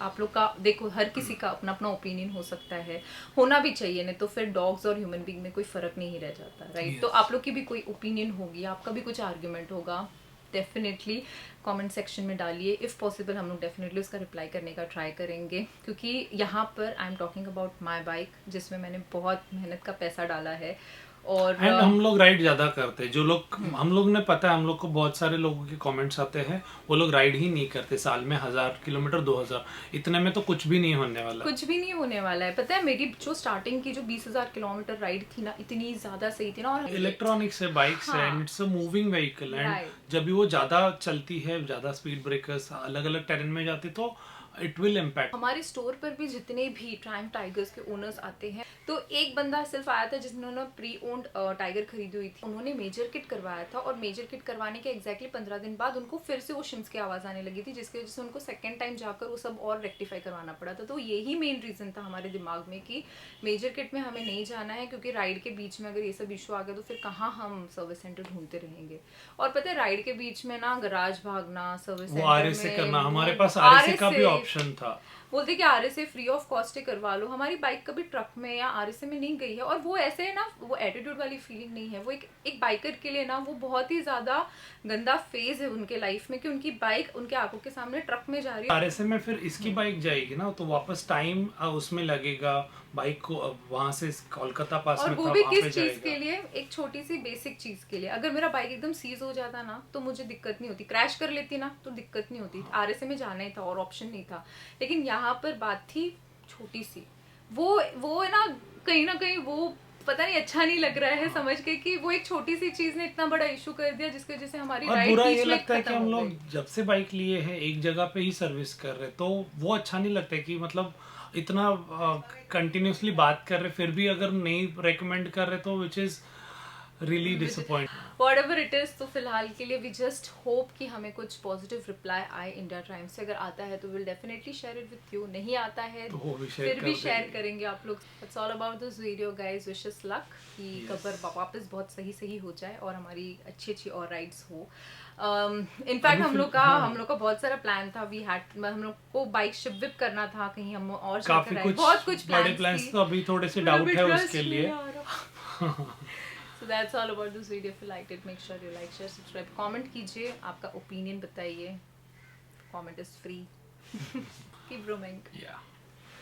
आप लोग का देखो, हर किसी का अपना अपना ओपिनियन हो सकता है, होना भी चाहिए, नहीं तो फिर डॉग्स और ह्यूमन बीइंग में कोई फर्क नहीं रह जाता, राइट? तो आप लोग की भी कोई ओपिनियन होगी, आपका भी कुछ आर्ग्यूमेंट होगा, डेफिनेटली कमेंट सेक्शन में डालिए। इफ़ पॉसिबल हम लोग डेफिनेटली उसका रिप्लाई करने का ट्राई करेंगे, क्योंकि यहाँ पर I am talking about my bike जिसमें मैंने बहुत मेहनत का पैसा डाला है। और एंड हम लोग राइड ज्यादा करते हैं, जो लोग हम लोग ने पता है, हम लोग को बहुत सारे लोगों के कमेंट्स आते हैं, वो लोग राइड ही नहीं करते, साल में 1000 किलोमीटर 2000, इतने में तो कुछ भी नहीं होने वाला, कुछ भी नहीं होने वाला है। पता है मेरी जो स्टार्टिंग की जो 20,000 किलोमीटर राइड थी ना, इतनी ज्यादा सही थी ना। और इलेक्ट्रॉनिक्स है, बाइक्स है, and it's a moving vehicle, and जब भी वो ज्यादा चलती है, ज्यादा स्पीड ब्रेकर्स अलग अलग टेरेन में जाती तो इट विल इम्पैक्ट। हमारे स्टोर पर भी जितने भी ट्रायम्फ टाइगर्स के ओनर्स आते हैं, तो एक बंदा सिर्फ आया था जिन्होंने प्री ओन्ड टाइगर खरीदी हुई थी, उन्होंने मेजर किट करवाया था, और मेजर किट करवाने के एग्जैक्टली 15 दिन बाद उनको फिर से वो शिम्स की आवाज आने लगी थी, जिसकी वजह से उनको सेकंड टाइम जाकर वो सब और रेक्टिफाई करवाना पड़ा था। तो यही मेन रीजन था हमारे दिमाग में कि मेजर किट में हमें नहीं जाना है, क्योंकि राइड के बीच में अगर ये सब इशू आ गया तो फिर कहाँ हम सर्विस सेंटर ढूंढते रहेंगे। और पता है राइड के बीच में ना गराज भागना, सर्विस सेंटर आरएसए करना, हमारे पास आरएसए का भी ऑप्शन था, बोलते कि आरएसए फ्री ऑफ कॉस्ट करवा लो। हमारी बाइक कभी ट्रक में या आरएसए में नहीं गई है, और वो ऐसे है ना, वो एटीट्यूड वाली फीलिंग नहीं है। वो एक बाइकर के लिए ना वो बहुत ही ज्यादा गंदा फेज है उनके लाइफ में कि उनकी बाइक उनके आंखों के सामने ट्रक में जा रही है। आरएसए में फिर इसकी बाइक जाएगी ना, तो वापस टाइम उसमें लगेगा, बाइक को वहां से कोलकाता पास और में वो भी किस चीज के लिए, एक छोटी सी बेसिक चीज के लिए। अगर मेरा बाइक एकदम सीज हो जाता ना तो मुझे दिक्कत नहीं होती, क्रैश कर लेती ना तो दिक्कत नहीं होती, आरएसए में जाना ही था और ऑप्शन नहीं था। लेकिन यहाँ पर बात थी छोटी सी, वो है ना कहीं वो पता नहीं अच्छा नहीं लग रहा है समझ के कि वो एक छोटी सी चीज ने इतना बड़ा इशू कर दिया, जिसकी वजह से हमारी और राइड बुरा बीच ये में लगता है कि खत्म हम हो लोग गई। जब से बाइक लिए हैं एक जगह पे ही सर्विस कर रहे, तो वो अच्छा नहीं लगता है कि मतलब इतना कंटिन्यूसली बात कर रहे, फिर भी अगर नहीं रेकमेंड कर रहे तो which is really disappointing. Whatever it is, तो फिलहाल के लिए वी जस्ट होप कि हमें कुछ पॉजिटिव रिप्लाई आए इंडिया टाइम्स से। अगर आता है तो will definitely share it with you, नहीं आता है तो वो भी फिर भी शेयर करेंगे आप लोग। It's all about this video guys, wishes luck कि कवर वापस बहुत सही हो जाए और हमारी अच्छी और राइड्स हो। इनफैक्ट हम लोग का बहुत सारा प्लान था, हम लोग को बाइक शिप विप करना था कहीं, हम और काफी कुछ बहुत कुछ बड़े प्लान्स, तो अभी थोड़े से डाउट है उसके लिए। So that's all about this video. If you liked it, make sure you like, share, subscribe, comment कीजिए, आपका opinion बताइए, comment is free. Keep roaming. Yeah.